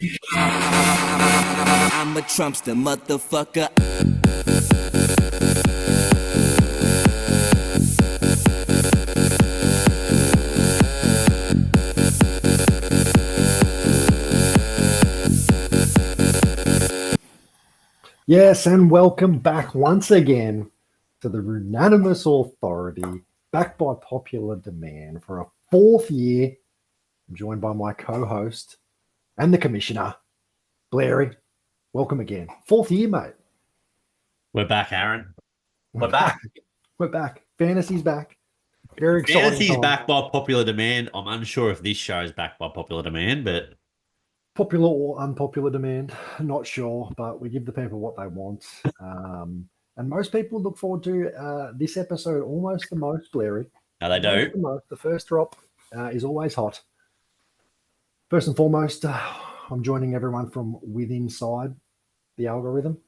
I'm a Trumpster, motherfucker. Yes, and welcome back once again to the unanimous authority, backed by popular demand for a fourth year. I'm joined by my co-host and the commissioner, Blairy. Welcome again. Fourth year, mate. We're back, Aaron. We're back. We're back. Fantasy's back. Very exciting. Fantasy's time. backed by popular demand. I'm unsure if this show is backed by popular demand, but Popular or unpopular demand, not sure, but we give the people what they want. And most people look forward to this episode almost the most, Blairy. no, they Almost do. the most. The first drop is always hot. First and foremost, I'm joining everyone from within inside the algorithm.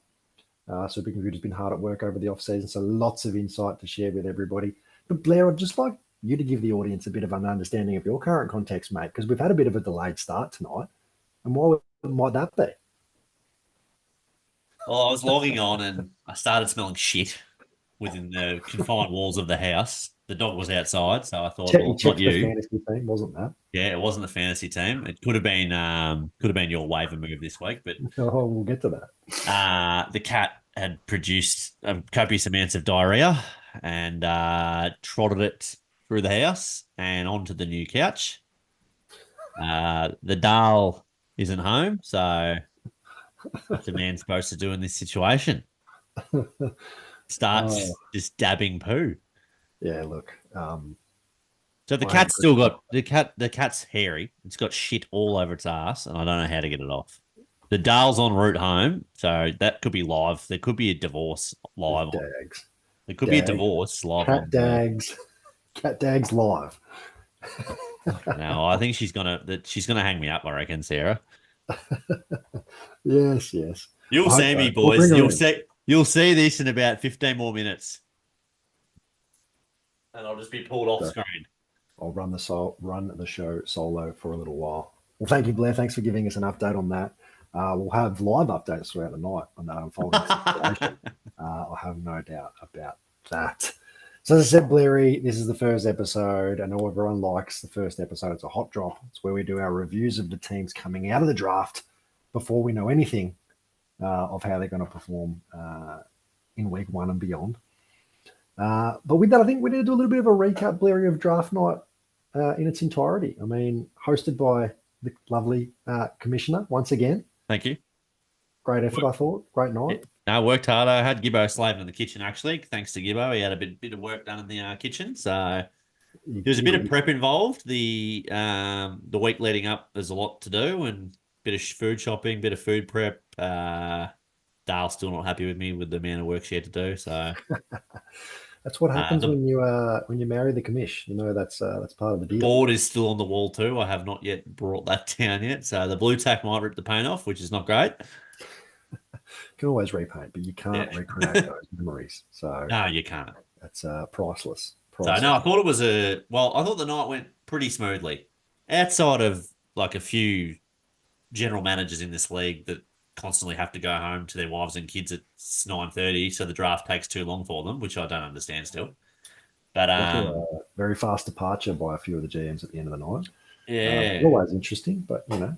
Supercomputer's been hard at work over the off season, so lots of insight to share with everybody. But Blair, I'd just like you to give the audience a bit of an understanding of your current context, mate, because we've had a bit of a delayed start tonight. And why might that be? Well, I was logging on and I started smelling shit within the confined walls of the house. The dog was outside, so I thought, well, it's not The you. fantasy team, wasn't that? Yeah, it wasn't the fantasy team. It could have been your waiver move this week, but Oh, we'll get to that. the cat had produced copious amounts of diarrhea and trotted it through the house and onto the new couch. The Dal isn't home, so what's a man supposed to do in this situation? Starts just dabbing poo. Yeah, look. So the cat's still got the cat's hairy. It's got shit all over its ass, and I don't know how to get it off. The Dale's en route home, so that could be live. There could be a divorce live. Dags. There could be a divorce live. Cat Dags. Cat Dags live. No, I think she's gonna hang me up. I reckon, Sarah. Yes. You'll see me, boys. You'll see this in about 15 more minutes, and I'll just be pulled off screen. I'll run the show solo for a little while. Well, thank you, Blair. Thanks for giving us an update on that. We'll have live updates throughout the night on that unfolding situation. I have no doubt about that. So as I said, Blairy, this is the first episode. I know everyone likes the first episode. It's a hot drop. It's where we do our reviews of the teams coming out of the draft before we know anything of how they're going to perform in week one and beyond. But with that, I think we need to do a little bit of a recap, Blairy, of draft night in its entirety. I mean, hosted by the lovely commissioner once again. Thank you. Great effort, I thought. Great night. No, worked hard. I had Gibbo slaving in the kitchen, actually. Thanks to Gibbo. He had a bit of work done in the kitchen. So there's a bit of prep involved. The week leading up, there's a lot to do and a bit of food shopping, bit of food prep. Dale's still not happy with me with the amount of work she had to do. So that's what happens when you marry the commish. You know, that's part of the deal. Board is still on the wall too. I have not yet brought that down yet. So the blue tack might rip the paint off, which is not great. You can always repaint, but you can't recreate those memories. So no, you can't. That's priceless. So no, I thought it was I thought the night went pretty smoothly. Outside of like a few general managers in this league that constantly have to go home to their wives and kids at 9:30, so the draft takes too long for them, which I don't understand still. But very fast departure by a few of the GMs at the end of the night. Yeah, always interesting, but you know.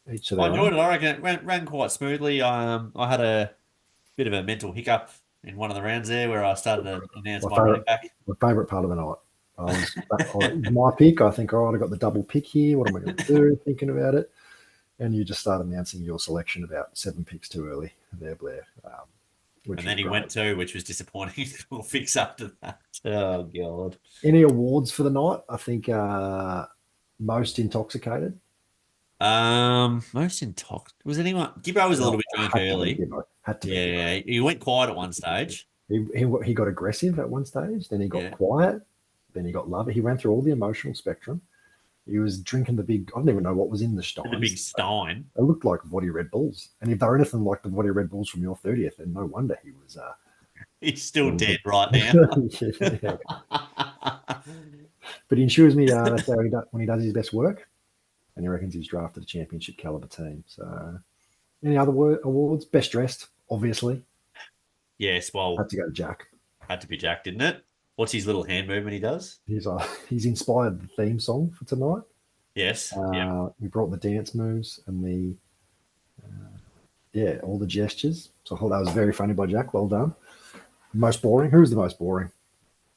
I enjoyed it. I reckon it ran quite smoothly. I had a bit of a mental hiccup in one of the rounds there where I started to announce my running back. My favourite part of the night. My pick. I think, I got the double pick here. What am I going to do? Thinking about it. And you just started announcing your selection about 7 picks too early there, Blair. And then he went to, which was disappointing. We'll fix after that. Oh, God. Any awards for the night? I think most intoxicated. Most intoxicated. Was anyone? Gibbo was a little bit drunk early. Yeah, he went quiet at one stage. He got aggressive at one stage. Then he got quiet. Then he got love. He ran through all the emotional spectrum. He was drinking the big. I don't even know what was in the stein. The big stein. It looked like Voddy Red Bulls. And if they're anything like the Voddy Red Bulls from your 30th, then no wonder he was. He's still dead right now. But he ensures me that's how when he does his best work. and he reckons he's drafted a championship caliber team. So, any other awards? Best dressed, obviously. Yes, well, Had to go to Jack. had to be Jack, didn't it? What's his little hand movement he does? He's inspired the theme song for tonight. Yes. Yeah. He brought the dance moves and all the gestures. So I thought that was very funny by Jack. Well done. Most boring. Who's the most boring?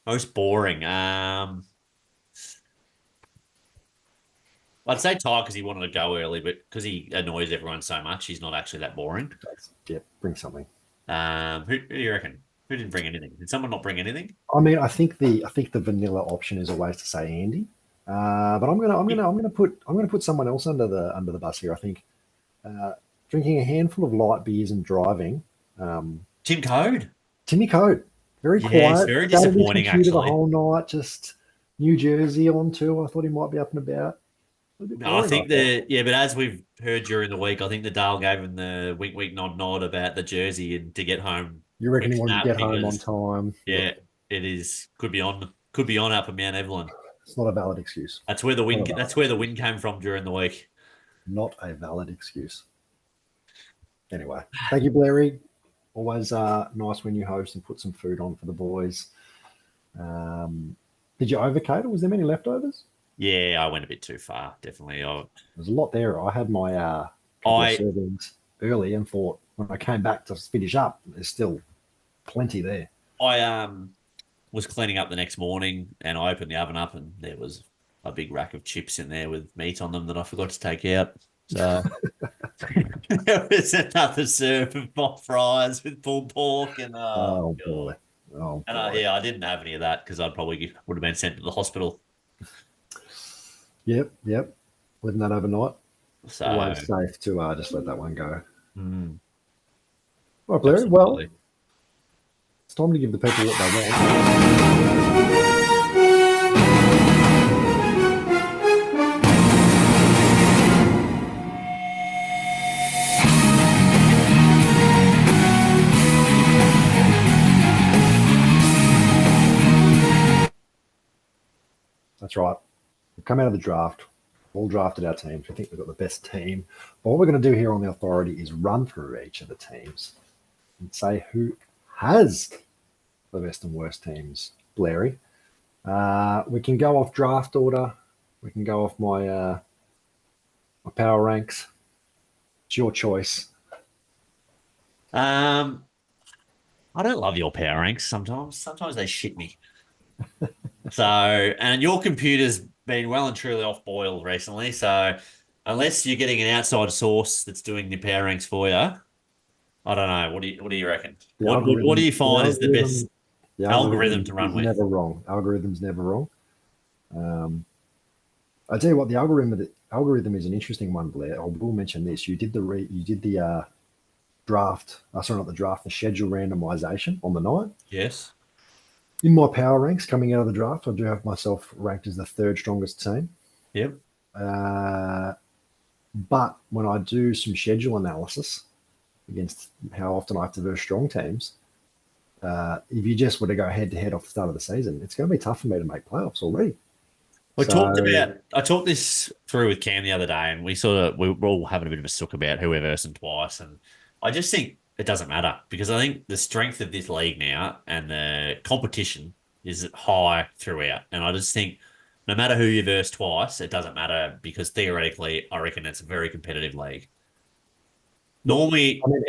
Most boring. I'd say Ty because he wanted to go early, but because he annoys everyone so much, he's not actually that boring. Yeah, bring something. Who do you reckon? Who didn't bring anything? Did someone not bring anything? I mean, I think the vanilla option is always to say Andy, but I'm gonna put someone else under the bus here. I think drinking a handful of light beers and driving. Tim Code. Timmy Code, very Yes, quiet. very Sat at his disappointing, computer the actually. whole night, just New Jersey on too. I thought he might be up and about. No, I think but as we've heard during the week, I think the Dale gave him the wink, wink, nod, nod about the jersey and to get home. You reckon he quick wanted to snap get home on because, time? Yeah, it is. Could be on up at Mount Evelyn. It's not a valid excuse. That's where the wind. That's where the wind came from during the week. Not a valid excuse. Anyway, thank you, Blairy. Always nice when you host and put some food on for the boys. Did you overcater? Was there many leftovers? Yeah, I went a bit too far. Definitely. There's a lot there. I had my couple of servings early and thought when I came back to finish up, there's still plenty there. I was cleaning up the next morning and I opened the oven up and there was a big rack of chips in there with meat on them that I forgot to take out. So there was another serve of mock fries with pulled pork and oh boy. And I didn't have any of that because I probably would have been sent to the hospital. Yep. Living that overnight. So always safe to just let that one go. Mm. All right, Blair. Well, it's time to give the people what they want. That's right. We've come out of the draft, all drafted our teams. We think we've got the best team. But what we're going to do here on the Authority is run through each of the teams and say who has the best and worst teams, Blairy. We can go off draft order. We can go off my power ranks. It's your choice. I don't love your power ranks sometimes. Sometimes they shit me. So, and your computer's been well and truly off boil recently. So, unless you're getting an outside source that's doing the power ranks for you, I don't know. What do you reckon? What do you find is the best algorithm to run with? Never wrong. Algorithm's never wrong. I tell you what, the algorithm is an interesting one, Blair. I will mention this. You did the draft. Sorry, not the draft. The schedule randomization on the night. Yes. In my power ranks coming out of the draft, I do have myself ranked as the third strongest team. Yep. But when I do some schedule analysis against how often I have to verse strong teams, if you just were to go head to head off the start of the season, it's going to be tough for me to make playoffs already. I talked this through with Cam the other day, and we were all having a bit of a sook about who we're versing twice, and I just think it doesn't matter because I think the strength of this league now and the competition is high throughout. And I just think no matter who you verse twice, it doesn't matter because theoretically, I reckon it's a very competitive league. Normally, I mean,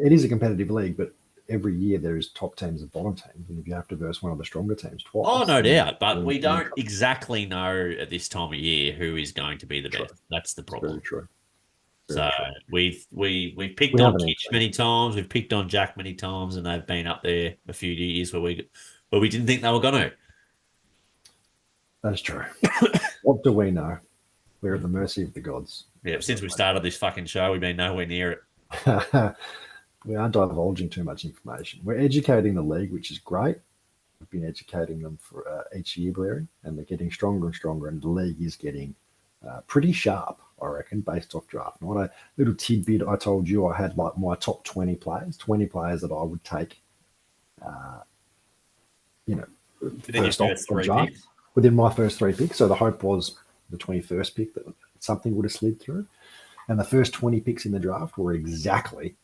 it is a competitive league, but every year there's top teams and bottom teams, and if you have to verse one of the stronger teams twice, oh, no doubt. But we don't exactly know at this time of year who is going to be the best. That's the problem. Very true. So we've picked on Kitch many times, we've picked on Jack many times, and they've been up there a few years where we didn't think they were going to. That is true. What do we know? We're at the mercy of the gods. Yeah, since we started this fucking show, we've been nowhere near it. We aren't divulging too much information. We're educating the league, which is great. We've been educating them for each year, Blair, and they're getting stronger and stronger, and the league is getting pretty sharp, I reckon, based off draft. Not a little tidbit I told you I had like my top 20 players that I would take, first off the draft within my first three picks. So the hope was the 21st pick that something would have slid through. And the first 20 picks in the draft were exactly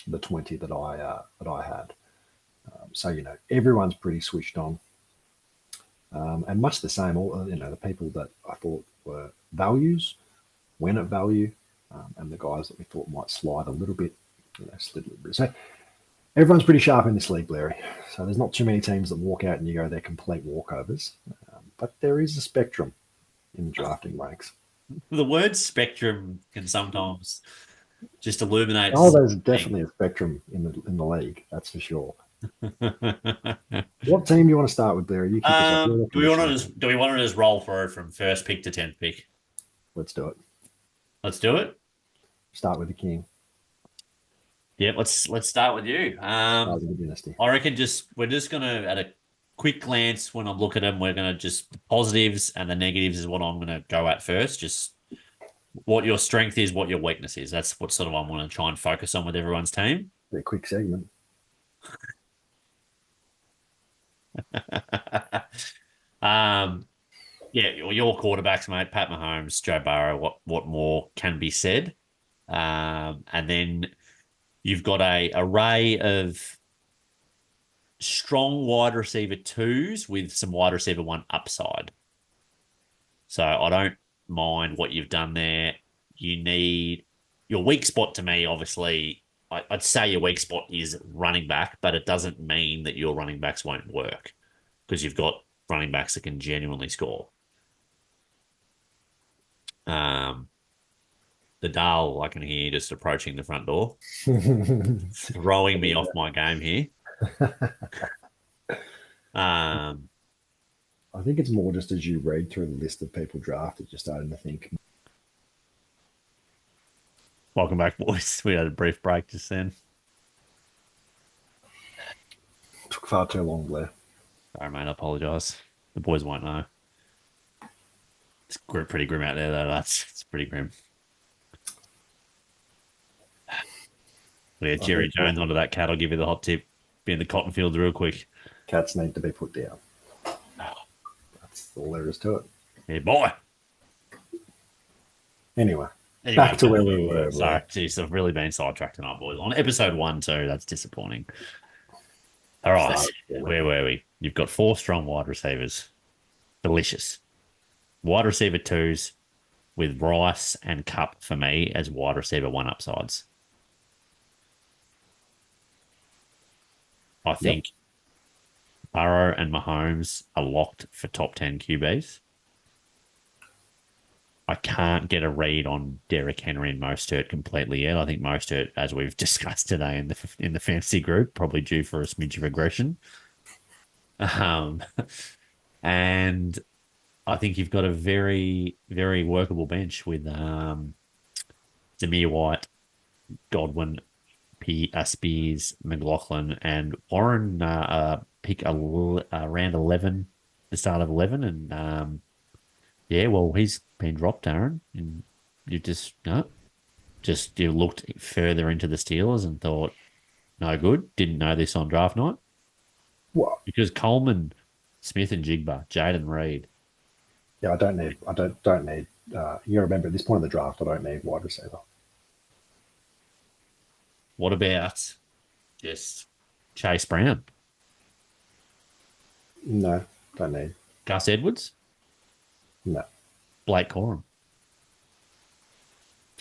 the 20 that I had. So, you know, everyone's pretty switched on. And much the same, all, you know, the people that I thought were values, went at value, and the guys that we thought might slide a little bit, you know, slid a little bit. So everyone's pretty sharp in this league, Larry. So there's not too many teams that walk out and you go, they're complete walkovers. But there is a spectrum in the drafting ranks. The word spectrum can sometimes just illuminate. Oh, there's definitely a spectrum in the league, that's for sure. What team do you want to start with, Larry? You kick us off. Do we want to just roll through from first pick to 10th pick? Let's do it. Let's do it. Start with the king. Yeah, let's start with you. Start with the dynasty. I reckon we're just gonna, at a quick glance, when I look at them, we're gonna just the positives and the negatives is what I'm gonna go at first. Just what your strength is, what your weakness is. That's what sort of I'm gonna try and focus on with everyone's team. A quick segment. Yeah, your quarterbacks, mate, Pat Mahomes, Joe Burrow. What more can be said? And then you've got a array of strong wide receiver 2s with some wide receiver 1 upside. So I don't mind what you've done there. You need your weak spot to me, obviously. I'd say your weak spot is running back, but it doesn't mean that your running backs won't work because you've got running backs that can genuinely score. The Dale, I can hear just approaching the front door, throwing me off my game here. I think it's more just as you read through the list of people drafted, you're starting to think. Welcome back, boys. We had a brief break just then. Took far too long, Blair. Sorry, mate. I apologise. The boys won't know. It's pretty grim out there, though. It's pretty grim. Yeah, Jerry Jones onto that cat. I'll give you the hot tip. Be in the cotton fields real quick. Cats need to be put down. That's all there is to it. Yeah, boy. Anyway, back to where we were. Sorry, geez, I've really been sidetracked tonight, boys. On episode 1 too, that's disappointing. All right, where were we? You've got 4 strong wide receivers. Delicious. Wide receiver 2s with Rice and Cup for me as wide receiver 1 upsides. I think Burrow and Mahomes are locked for top 10 QBs. I can't get a read on Derrick Henry and Mostert completely yet. I think Mostert, as we've discussed today in the fantasy group, probably due for a smidge of regression. And I think you've got a very, very workable bench with Zamir White, Godwin, Spears, McLaughlin, and Warren pick around 11, the start of 11. And yeah, well, he's been dropped, Aaron. And you you looked further into the Steelers and thought, no good. Didn't know this on draft night. What? Because Coleman, Smith, and Jigba, Jaden Reed. Yeah, I don't need. You remember at this point in the draft, I don't need wide receiver. What about just Chase Brown? No, don't need. Gus Edwards? No. Blake Corum?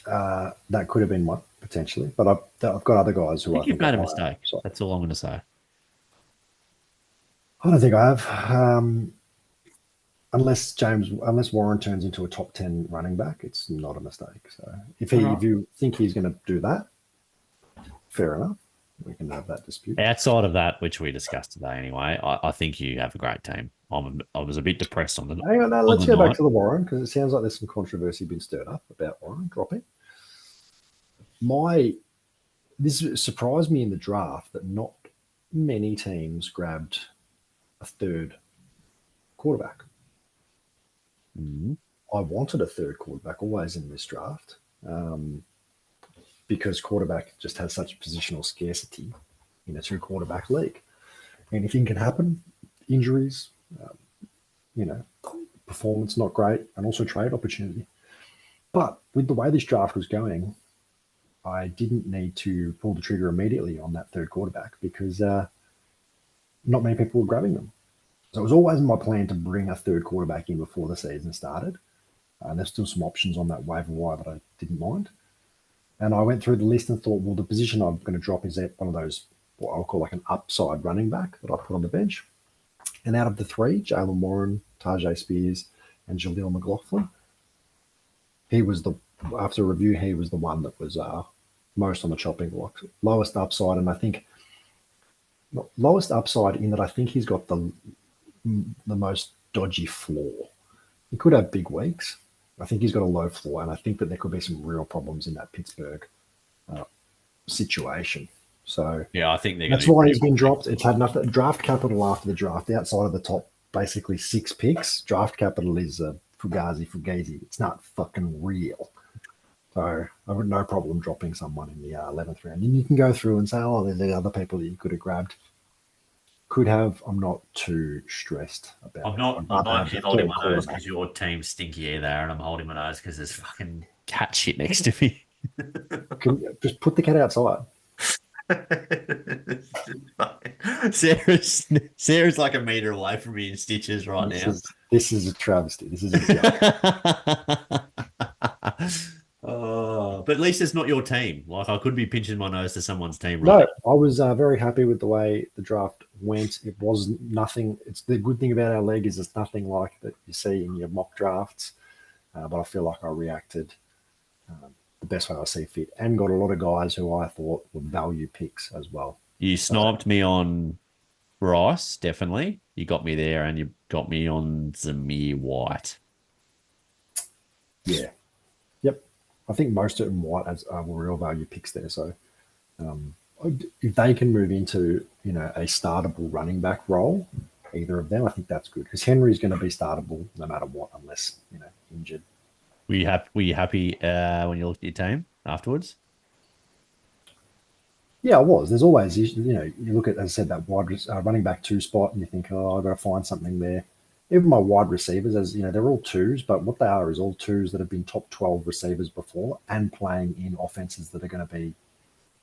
That could have been one, potentially. But I've got other guys who I think you've made a mistake. That's all I'm going to say. I don't think I have. Unless Warren turns into a top 10 running back, it's not a mistake. So if you think he's going to do that, fair enough. We can have that dispute. Outside of that, which we discussed today anyway, I think you have a great team. I was a bit depressed on the night. Hang on, no, let's go back to the Warren, because it sounds like there's some controversy being stirred up about Warren dropping. This surprised me in the draft that not many teams grabbed a third quarterback. Mm-hmm. I wanted a third quarterback always in this draft. Because quarterback just has such positional scarcity in a 2-quarterback league. Anything can happen, injuries, performance not great, and also trade opportunity. But with the way this draft was going, I didn't need to pull the trigger immediately on that third quarterback because not many people were grabbing them. So it was always my plan to bring a third quarterback in before the season started. There's still some options on that waiver wire that I didn't mind. And I went through the list and thought, well, the position I'm going to drop is at one of those, what I'll call like an upside running back that I put on the bench. And out of the three, Jalen Warren, Tajay Spears, and Jaleel McLaughlin, he was after review, he was the one that was most on the chopping block, lowest upside. And I think lowest upside in that I think he's got the most dodgy floor. He could have big weeks. I think he's got a low floor, and I think that there could be some real problems in that Pittsburgh situation. So Yeah, I think that's why he's been dropped. It's had nothing draft capital after the draft outside of the top basically 6 picks. Draft capital is fugazi. It's not fucking real. So I've got no problem dropping someone in the 11th round. And you can go through and say, oh, there's other people that you could have grabbed. Could have. I'm not too stressed about I'm not actually holding my nose because your team's stinky either, and I'm holding my nose because there's fucking cat shit next to me. Just put the cat outside. Sarah's like a meter away from me in stitches right now. This is a travesty. This is a joke. Oh, but at least it's not your team. Like I could be pinching my nose to someone's team. Right? No, I was very happy with the way the draft went. It was nothing. It's the good thing about our league is it's nothing like that you see in your mock drafts. But I feel like I reacted the best way I see fit, and got a lot of guys who I thought were value picks as well. You sniped me on Bryce, definitely. You got me there, and you got me on Zamir White. Yeah. Yep. I think most of them White as were real value picks there. So if they can move into a startable running back role, either of them, I think that's good because Henry's going to be startable no matter what, unless injured. Were you happy when you looked at your team afterwards? Yeah, I was. There's always, you look at, as I said, that wide running back 2 spot, and you think, oh, I've got to find something there. Even my wide receivers, as they're all 2s, but what they are is all 2s that have been top 12 receivers before and playing in offenses that are going to be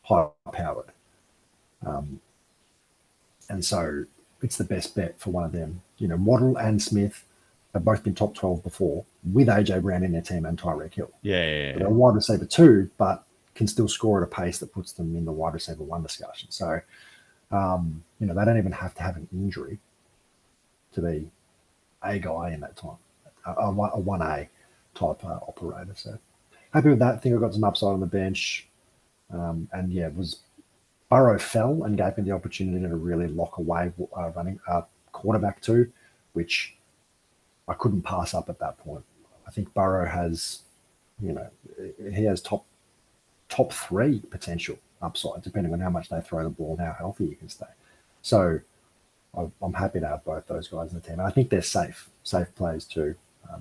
high powered. And so it's the best bet for one of them. Waddle and Smith have both been top 12 before with AJ Brown in their team and Tyreek Hill. Yeah. They're a wide receiver 2, but can still score at a pace that puts them in the wide receiver 1 discussion. So, they don't even have to have an injury to be a guy in that time, a 1A type operator. So happy with that. I think I got some upside on the bench. Burrow fell and gave me the opportunity to really lock away running quarterback 2, which I couldn't pass up at that point. I think Burrow has, he has top 3 potential upside, depending on how much they throw the ball and how healthy he can stay. So I'm happy to have both those guys in the team. And I think they're safe plays too,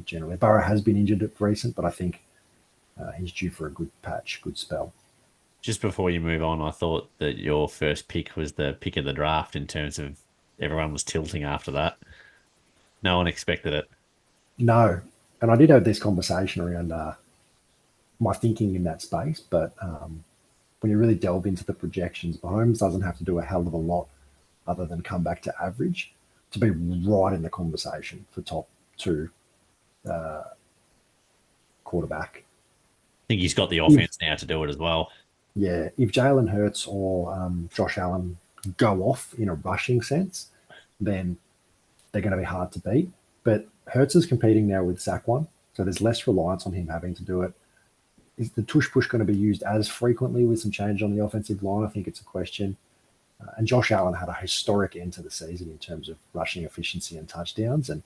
generally. Burrow has been injured at recent, but I think he's due for a good patch, good spell. Just before you move on, I thought that your first pick was the pick of the draft in terms of everyone was tilting after that. No one expected it. No. And I did have this conversation around my thinking in that space, but when you really delve into the projections, Mahomes doesn't have to do a hell of a lot other than come back to average to be right in the conversation for top 2 quarterback. I think he's got the offense now to do it as well. Yeah, if Jalen Hurts or Josh Allen go off in a rushing sense, then they're going to be hard to beat. But Hurts is competing now with Saquon, so there's less reliance on him having to do it. Is the tush push going to be used as frequently with some change on the offensive line? I think it's a question. And Josh Allen had a historic end to the season in terms of rushing efficiency and touchdowns. And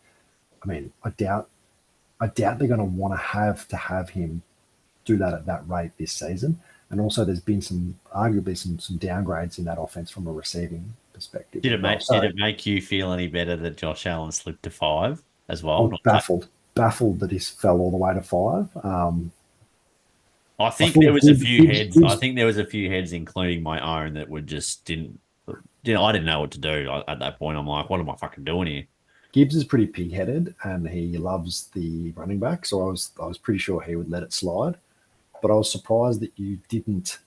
I mean, I doubt they're going to want to have him do that at that rate this season. And also, there's been arguably some downgrades in that offense from a receiving perspective. Did it make you feel any better that Josh Allen slipped to 5 as well? I'm baffled that he fell all the way to 5. I think there was a few heads. I think there was a few heads, including my own, that would just didn't. I didn't know what to do at that point. I'm like, what am I fucking doing here? Gibbs is pretty pig-headed, and he loves the running back. So I was pretty sure he would let it slide. But I was surprised that you didn't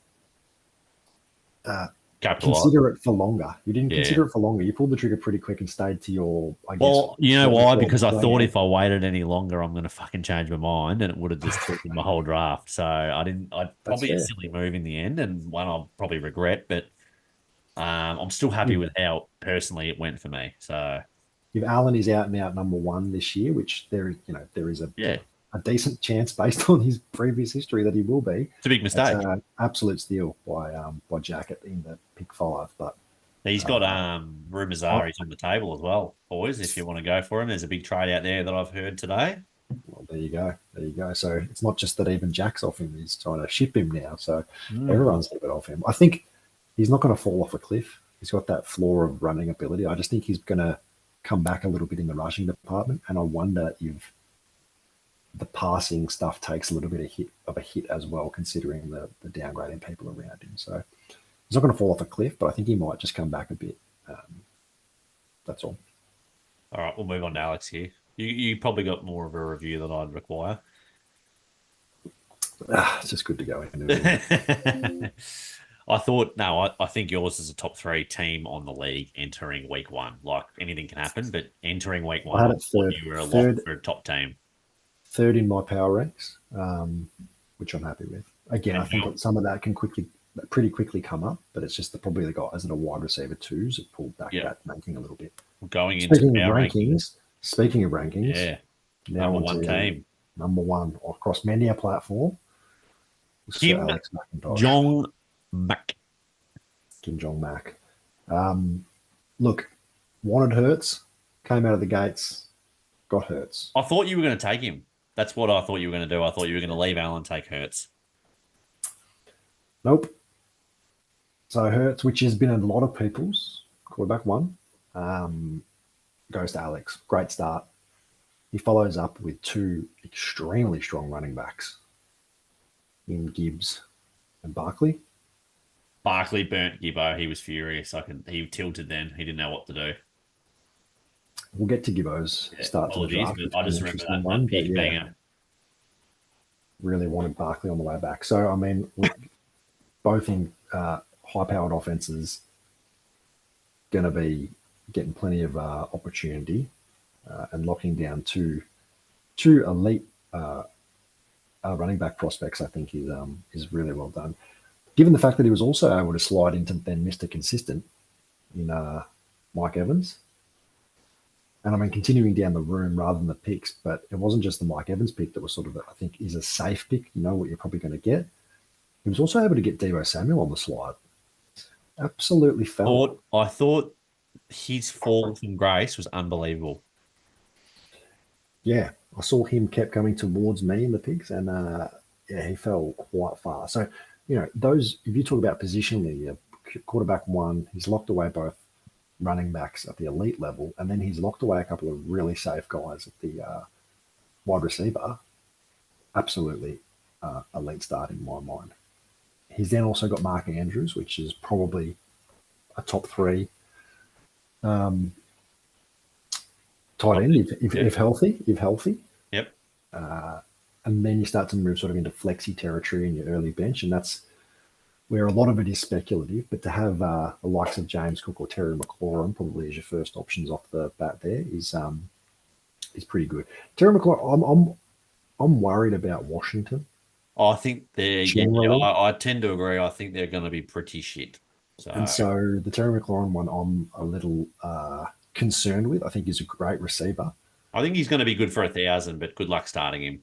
Capitalise. consider it for longer. You didn't Yeah. consider it for longer. You pulled the trigger pretty quick and stayed to your, I guess, Well, you know what you why? call Because I thought plan. if I waited any longer, I'm going to fucking change my mind, and it would have just taken my whole draft. So I didn't. I That's probably a fair. silly move in the end, and one I'll probably regret. But I'm still happy with how personally it went for me. So If Allen is out and out number one this year, which there is yeah, a decent chance based on his previous history that he will be, it's a big it's mistake. an absolute steal by Jacket in the pick 5. But He's got rumors I, are he's on the table as well, boys. If you want to go for him, there's a big trade out there that I've heard today. well, there you go. There you go. So it's not just that even Jack's off him; he's trying to ship him now. So Mm. everyone's a bit off him. I think he's not going to fall off a cliff. He's got that floor of running ability. I just think he's going to come back a little bit in the rushing department, and I wonder if the passing stuff takes a little bit of a hit as well, considering the downgrading people around him. So he's not going to fall off a cliff, but I think he might just come back a bit. That's all. All right, we'll move on to Alex here. You probably got more of a review than I'd require. It's just good to go into it. I think yours is a top 3 team on the league entering week 1. Like anything can happen, but entering week 1, I I had it thought third, you were a lock third, for a top team. third in my power ranks, which I'm happy with. Again, I And think some of that can pretty quickly come up, but it's just probably the guys that are wide receiver twos have pulled back yeah, that ranking a little bit. going into power rankings, Speaking of rankings, yeah, now number on one to team. number one across many a platform, Sir Kim Alex McIntosh, Jong Mac. Kim Jong Mac. Look, wanted Hurts, came out of the gates, got Hurts. I thought you were going to take him. That's what I thought you were going to do. I thought you were going to leave Allen, take Hurts. Nope. So Hurts, which has been a lot of people's quarterback one, goes to Alex. Great start. He follows up with 2 extremely strong running backs in Gibbs and Barkley. Barkley burnt Gibbo. He was furious. He tilted then. He didn't know what to do. We'll get to Gibbo's start to the Apologies, draft. but It's I been just an remember interesting that one, but big yeah, banger. really wanted Barkley on the way back. So, I mean, both in high-powered offenses, going to be getting plenty of opportunity and locking down two elite running back prospects. I think is really well done. Given the fact that he was also able to slide into then Mr. Consistent in Mike Evans. And I mean, continuing down the room rather than the picks, but it wasn't just the Mike Evans pick that was sort of, I think, is a safe pick. You know what you're probably going to get. He was also able to get Deebo Samuel on the slide. Absolutely fell. I thought his fall from grace was unbelievable. Yeah, I saw him kept coming towards me in the picks, and yeah, he fell quite far. So, those, if you talk about positionally, quarterback one, he's locked away both running backs at the elite level, and then he's locked away a couple of really safe guys at the wide receiver. Absolutely elite start in my mind. He's then also got Mark Andrews, which is probably a top 3 tight end if healthy. Yep. And then you start to move sort of into flexi territory in your early bench, and that's where a lot of it is speculative. But to have the likes of James Cook or Terry McLaurin probably as your first options off the bat there is pretty good. Terry McLaurin, I'm worried about Washington. I think they're Generally. I tend to agree. I think they're going to be pretty shit. And so the Terry McLaurin one, I'm a little concerned with. I think he's a great receiver. I think he's going to be good for 1,000, but good luck starting him.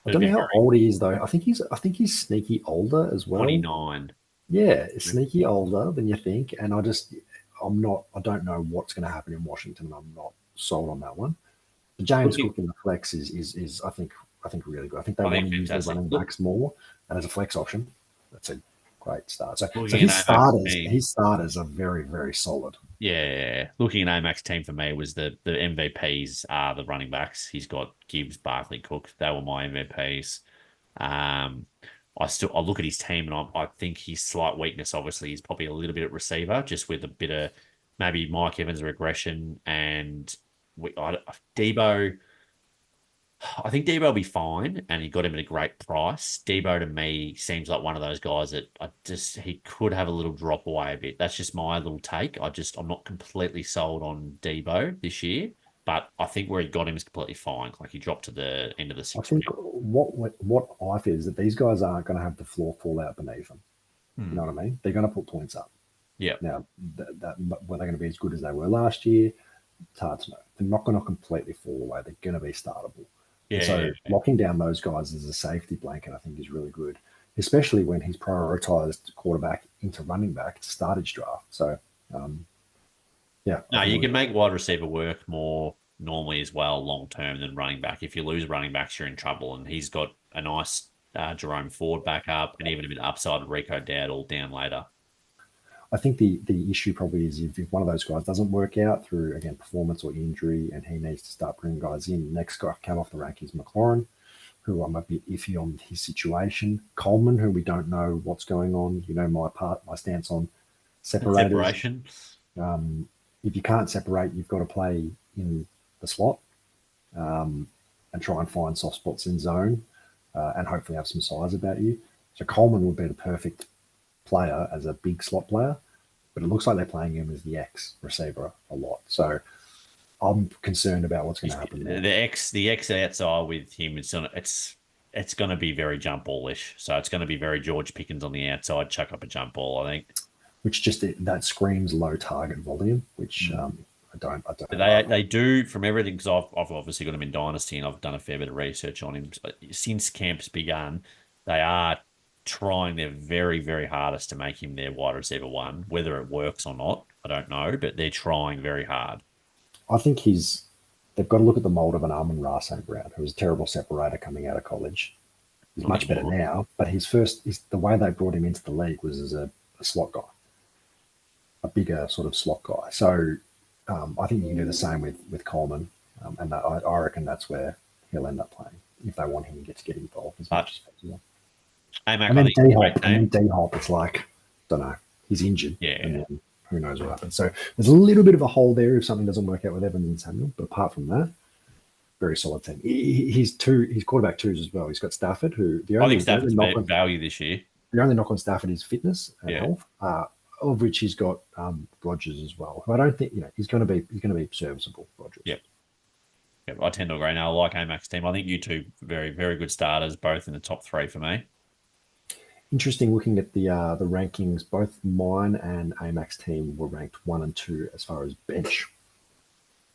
I don't know how old he is though. I think he's sneaky older as well. 29. Yeah, sneaky older than you think. And I don't know what's going to happen in Washington. I'm not sold on that one. But James Cook in the flex is I think really good. I think they want to use their running backs more, and as a flex option, that's a great start. So his starters are very, very solid. Yeah, looking at Amax's team for me was the MVPs are the running backs. He's got Gibbs, Barkley, Cook. They were my MVPs. I look at his team and I think his slight weakness, obviously, is probably a little bit at receiver, just with a bit of maybe Mike Evans' regression and Debo. I think Debo will be fine, and he got him at a great price. Debo to me seems like one of those guys that he could have a little drop away a bit. That's just my little take. I'm not completely sold on Debo this year, but I think where he got him is completely fine. Like he dropped to the end of the I sixth think round. what I fear is that these guys aren't going to have the floor fall out beneath them. You know Hmm. what I mean? They're going to put points up. Yeah, Now, were they going to be as good as they were last year? It's hard to know. They're not going to completely fall away. They're going to be startable. And yeah, so locking down those guys as a safety blanket, I think, is really good, especially when he's prioritized quarterback into running back to start his draft. So, yeah, I No, think you can make wide receiver work more normally as well long term than running back. If you lose running backs, you're in trouble. And he's got a nice Jerome Ford back up and even a bit of upside with Rico Dowd all down later. I think the issue probably is if one of those guys doesn't work out through, again, performance or injury, and he needs to start bringing guys in. Next guy came off the rank is McLaurin, who I'm a bit iffy on his situation. Coleman, who we don't know what's going on. You know my stance on separators. Separation. If you can't separate, you've got to play in the slot and try and find soft spots in zone and hopefully have some size about you. So Coleman would be the perfect player as a big slot player, but it looks like they're playing him as the X receiver a lot. So I'm concerned about what's going to happen there. The X outside with him, it's going to be very jump ballish. So it's going to be very George Pickens on the outside, chuck up a jump ball, I think. Which just that screams low target volume, which I don't. They do from everything because I've obviously got him in Dynasty and I've done a fair bit of research on him since camp's begun. They are trying their very, very hardest to make him their wide receiver one. Whether it works or not, I don't know, but they're trying very hard. I think they've got to look at the mold of an Amon-Ra St. Brown, who was a terrible separator coming out of college. He's Not much better anymore. now, but the way they brought him into the league was as a slot guy, a bigger sort of slot guy. So I think you can do the same with Coleman, and I reckon that's where he'll end up playing if they want him to get involved as much as possible. AMAC, And I then think, is a great D team. Hop, it's like, don't know, he's injured, Yeah. and then who knows what happens. So there's a little bit of a hole there if something doesn't work out with Evans and Samuel, but apart from that, very solid team. He's quarterback twos as well. He's got Stafford, who I think Stafford's value this year. the only knock on Stafford is fitness and Yeah. health, of which he's got Rogers as well. Who I don't think he's going to be serviceable. Rogers. Yep. Yep. I tend to agree. Now I like AMAC's team. I think you two very, very good starters, both in the top three for me. Interesting looking at the rankings. Both mine and Amax team were ranked 1 and 2 as far as bench.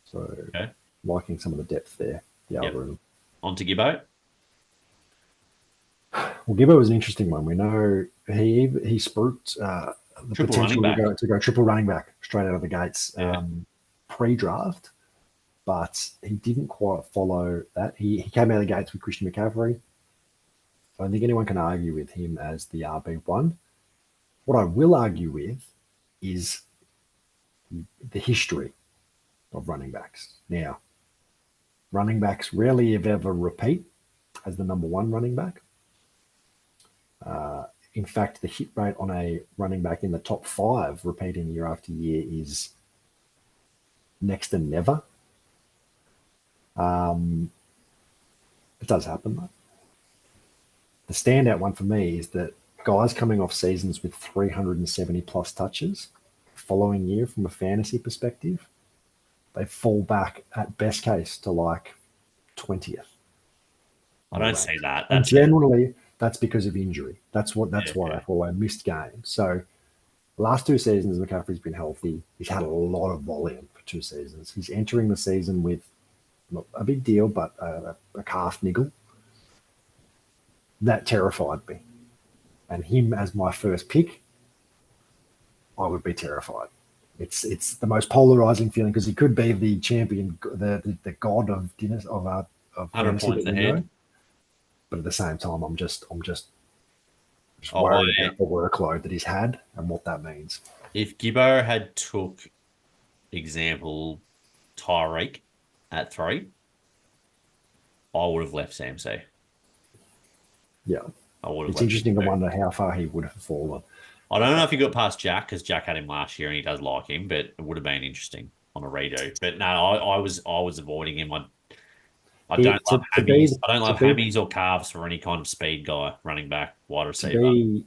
So Okay. liking some of the depth there. The algorithm. On to Gibbo. Well, Gibbo was an interesting one. We know he spruiked the Triple potential running back. to go triple running back straight out of the gates Yeah. pre-draft, but he didn't quite follow that. He came out of the gates with Christian McCaffrey. I don't think anyone can argue with him as the RB1. What I will argue with is the history of running backs. Now, running backs rarely if ever repeat as the number one running back. In fact, the hit rate on a running back in the top 5 repeating year after year is next to never. It does happen, though. The standout one for me is that guys coming off seasons with 370 plus touches following year from a fantasy perspective, they fall back at best case to like 20th. I don't see that. And That's generally, that's because of injury. That's why they Yeah. fall away, missed games. So last 2 seasons, McCaffrey's been healthy. He's had a lot of volume for 2 seasons. He's entering the season with not a big deal, but a calf niggle. That terrified me. And him as my first pick, I would be terrified. It's the most polarizing feeling because he could be the champion, the god of dinners of 100 fantasy points that we know. ahead. But at the same time, I'm just Oh, worried I- about the workload that he's had and what that means. If Gibbo had took example Tyreek at 3, I would have left CMC. Yeah, I would have it's left interesting to him. wonder how far he would have fallen. I don't know if he got past Jack because Jack had him last year and he does like him, but it would have been interesting on a redo. But no, I was avoiding him. I He, don't love to be hammies. I don't to love be hammies or calves for any kind of speed guy, running back, wide to receiver. be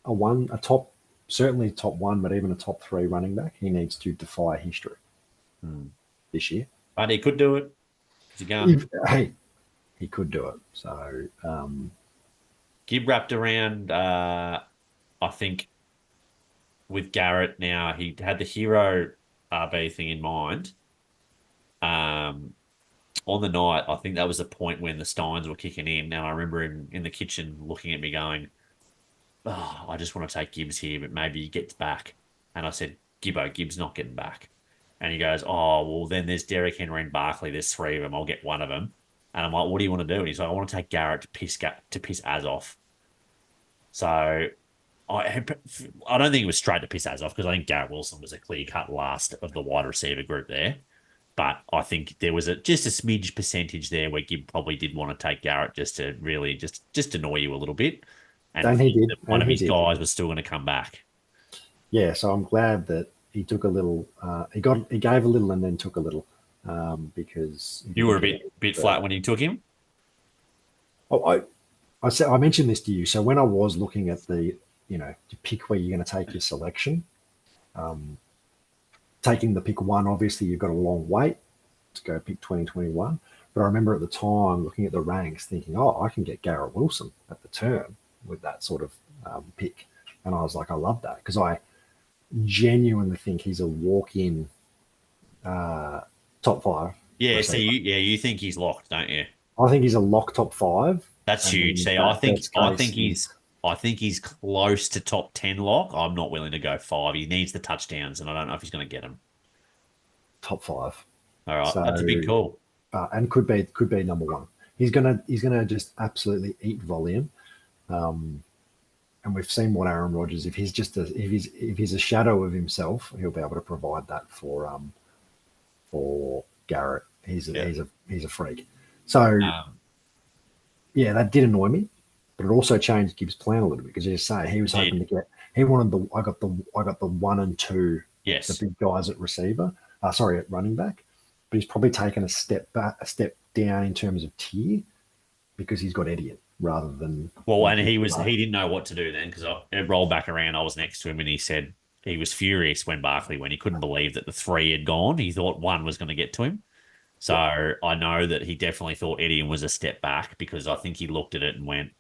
a top, certainly top one, but even a top three running back, he needs to defy history Hmm. this year. But he could do it. He's a gun. Hey, he could do it. So Gibb wrapped around. I think with Garrett now, he had the hero RB thing in mind. Um, on the night, I think that was the point when the Steins were kicking in, and I remember him in the kitchen looking at me going, "Oh, I just want to take Gibbs here, but maybe he gets back." And I said, "Gibbo, Gibbs not getting back." And he goes, "Oh, well, then there's Derrick Henry and Barkley. There's three of them. I'll get one of them." And I'm like, "What do you want to do?" And he's like, "I want to take Garrett to piss Az off." So I don't think it was straight to piss Az off because I think Garrett Wilson was a clear cut last of the wide receiver group there. But I think there was just a smidge percentage there where Gibb probably did want to take Garrett just to really just annoy you a little bit, and and he think did, that one and of he his did. guys was still going to come back. Yeah, so I'm glad that he took a little. He gave a little and then took a little because he You were didn't a get bit it. flat when you took him. Oh, I said I mentioned this to you. So when I was looking at to pick where you're going to take your selection, um, taking the pick one, obviously you've got a long wait to go pick 2021. But I remember at the time looking at the ranks, thinking, oh, I can get Garrett Wilson at the turn with that sort of pick, and I was like, I love that because I genuinely think he's a walk-in uh, top five Yeah, so receiver. you think he's locked, don't you? I think he's a lock top five, That's and huge. then See, that best case is I think he's close to top 10 lock. I'm not willing to go five. He needs the touchdowns, and I don't know if he's going to get them. top five. All right, So that's a big call. and could be number one. He's gonna just absolutely eat volume. Um, and we've seen what Aaron Rodgers, if he's a shadow of himself, he'll be able to provide that for Garrett. Yeah. He's a freak. So Um, yeah, that did annoy me, but it also changed Gibbs' plan a little bit because you say he was hoping to get. He wanted I got the one and two, the yes. big guys at receiver. Sorry, at running back, but he's probably taken a step down in terms of tier because he's got Eddie rather than. Well, and he didn't know what to do then because it rolled back around. I was next to him and he said he was furious when Barkley when he couldn't believe that the three had gone. He thought one was going to get to him. So I know that he definitely thought Eddie was a step back because I think he looked at it and went,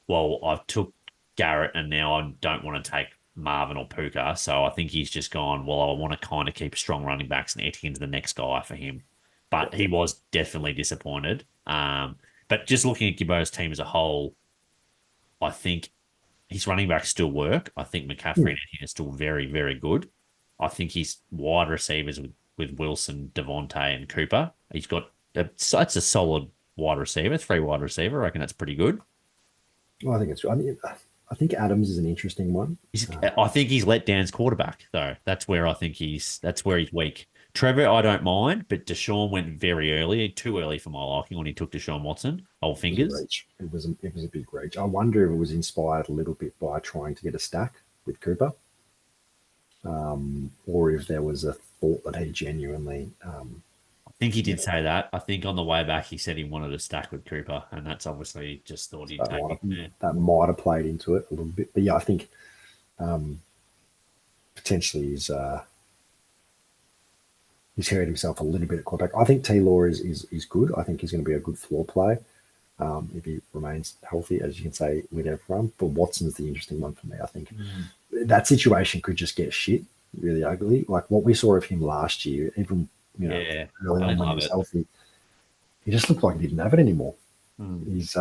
well, I've took Garrett and now I don't want to take Marvin or Puka. So I think he's just gone, well, I want to kind of keep strong running backs and Etienne's the next guy for him. But he was definitely disappointed. But just looking at Gibbo's team as a whole, I think his running backs still work. I think McCaffrey and Etienne are still very, very good. I think his wide receivers with Wilson, Devontae, and Cooper, he's got it's a solid wide receiver, three wide receiver. I reckon that's pretty good. Well, I think it's. I think Adams is an interesting one. I think he's let Dan's quarterback though. That's where he's weak. Trevor, I don't mind, but Deshaun went very early, too early for my liking when he took Deshaun Watson. Old It was a fingers. reach. It was a big reach. I wonder if it was inspired a little bit by trying to get a stack with Cooper, or if there was a thought that he genuinely. I think he did say that. I think on the way back he said he wanted to stack with Cooper, and that's obviously just thought he'd take it there. That might have played into it a little bit, but yeah, I think potentially he's hurt himself a little bit at quarterback. I think T Law is good. I think he's going to be a good floor play if he remains healthy, as you can say with everyone. But Watson's the interesting one for me. I think that situation could just get shit really ugly. Like what we saw of him last year, even early on when he was healthy, he just looked like he didn't have it anymore. He's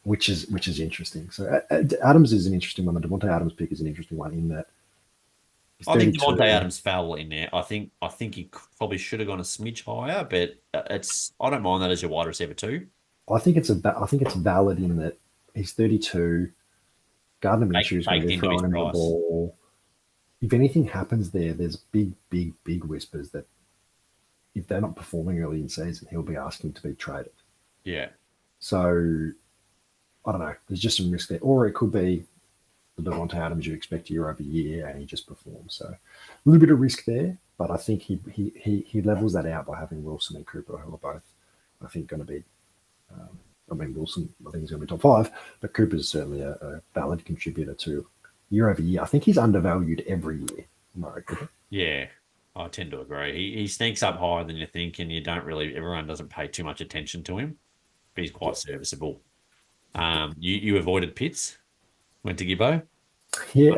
which is interesting. So Adams is an interesting one. The Devontae Adams pick is an interesting one in that. I think Devontae Adams fell in there. I think he probably should have gone a smidge higher, but I don't mind that as your wide receiver too. I think it's valid in that he's 32. Gardner Minshew's going to be throwing him the ball. If anything happens there, there's big whispers that if they're not performing early in season, he'll be asking to be traded. Yeah. So I don't know. There's just some risk there, or it could be the Devontae Adams you expect year over year, and he just performs. So a little bit of risk there, but I think he levels that out by having Wilson and Cooper, who are both, I think, going to be. Wilson, I think he's going to be top 5, but Cooper's certainly a valid contributor to year over year. I think he's undervalued every year, Murray Cooper. Yeah, I tend to agree. He sneaks up higher than you think, and everyone doesn't pay too much attention to him, but he's quite serviceable. You avoided Pitts, went to Gibbo. Yeah,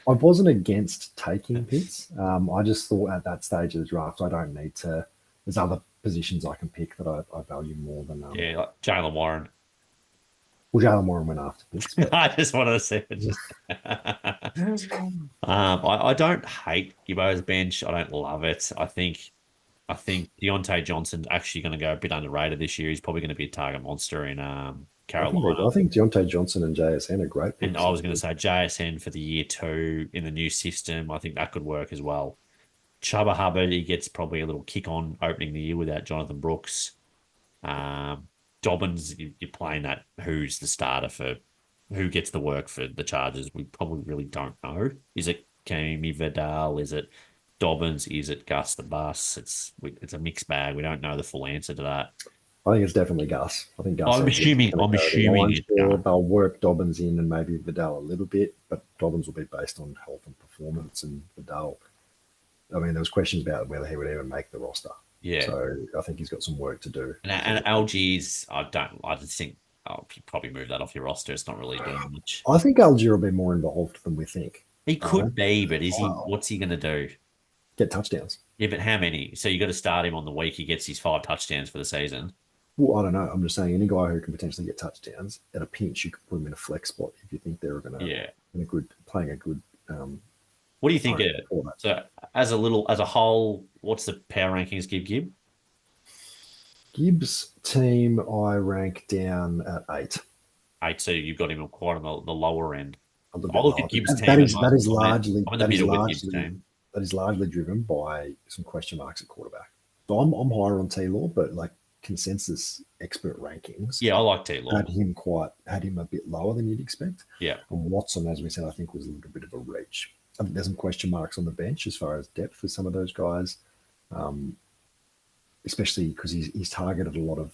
I wasn't against taking Pitts. I just thought at that stage of the draft, I don't need to. There's other positions I can pick that I value more than like Jalen Warren. Well, Jalen Warren went after Pitts. I just wanted to say it. I don't hate Gibbo's bench. I don't love it. I think Deontay Johnson's actually going to go a bit underrated this year. He's probably going to be a target monster in Carolina. I think Deontay Johnson and JSN are great picks. And I was going to say JSN for the year 2 in the new system. I think that could work as well. Chuba Hubbard, he gets probably a little kick on opening the year without Jonathan Brooks. Dobbins, you're playing that who's the starter for who gets the work for the Chargers. We probably really don't know. Is it Cammy Vidal? Is it Dobbins? Is it Gus the Bus? It's a mixed bag. We don't know the full answer to that. I think it's definitely Gus. I think Gus. I'm assuming they'll work Dobbins in and maybe Vidal a little bit, but Dobbins will be based on health and performance, and Vidal. I mean, there was questions about whether he would even make the roster. Yeah. So I think he's got some work to do. And Algiers, I just think you probably move that off your roster. It's not really doing much. I think Algier will be more involved than we think. He could be, but what's he going to do? Get touchdowns. Yeah, but how many? So you got to start him on the week he gets his 5 touchdowns for the season. Well, I don't know. I'm just saying any guy who can potentially get touchdowns at a pinch, you could put him in a flex spot if you think they're going to playing a good. What do you think? So as a whole, what's the power rankings give Gibb? Gibbs' team I rank down at 8. 8, so you've got him quite on the lower end. I look at Gibbs' team. That is largely driven by some question marks at quarterback. So I'm higher on T-Law, but like consensus expert rankings. Yeah, I like T-Law. Had him a bit lower than you'd expect. Yeah. And Watson, as we said, I think was a little bit of a reach. I think there's some question marks on the bench as far as depth for some of those guys, especially because he's targeted a lot of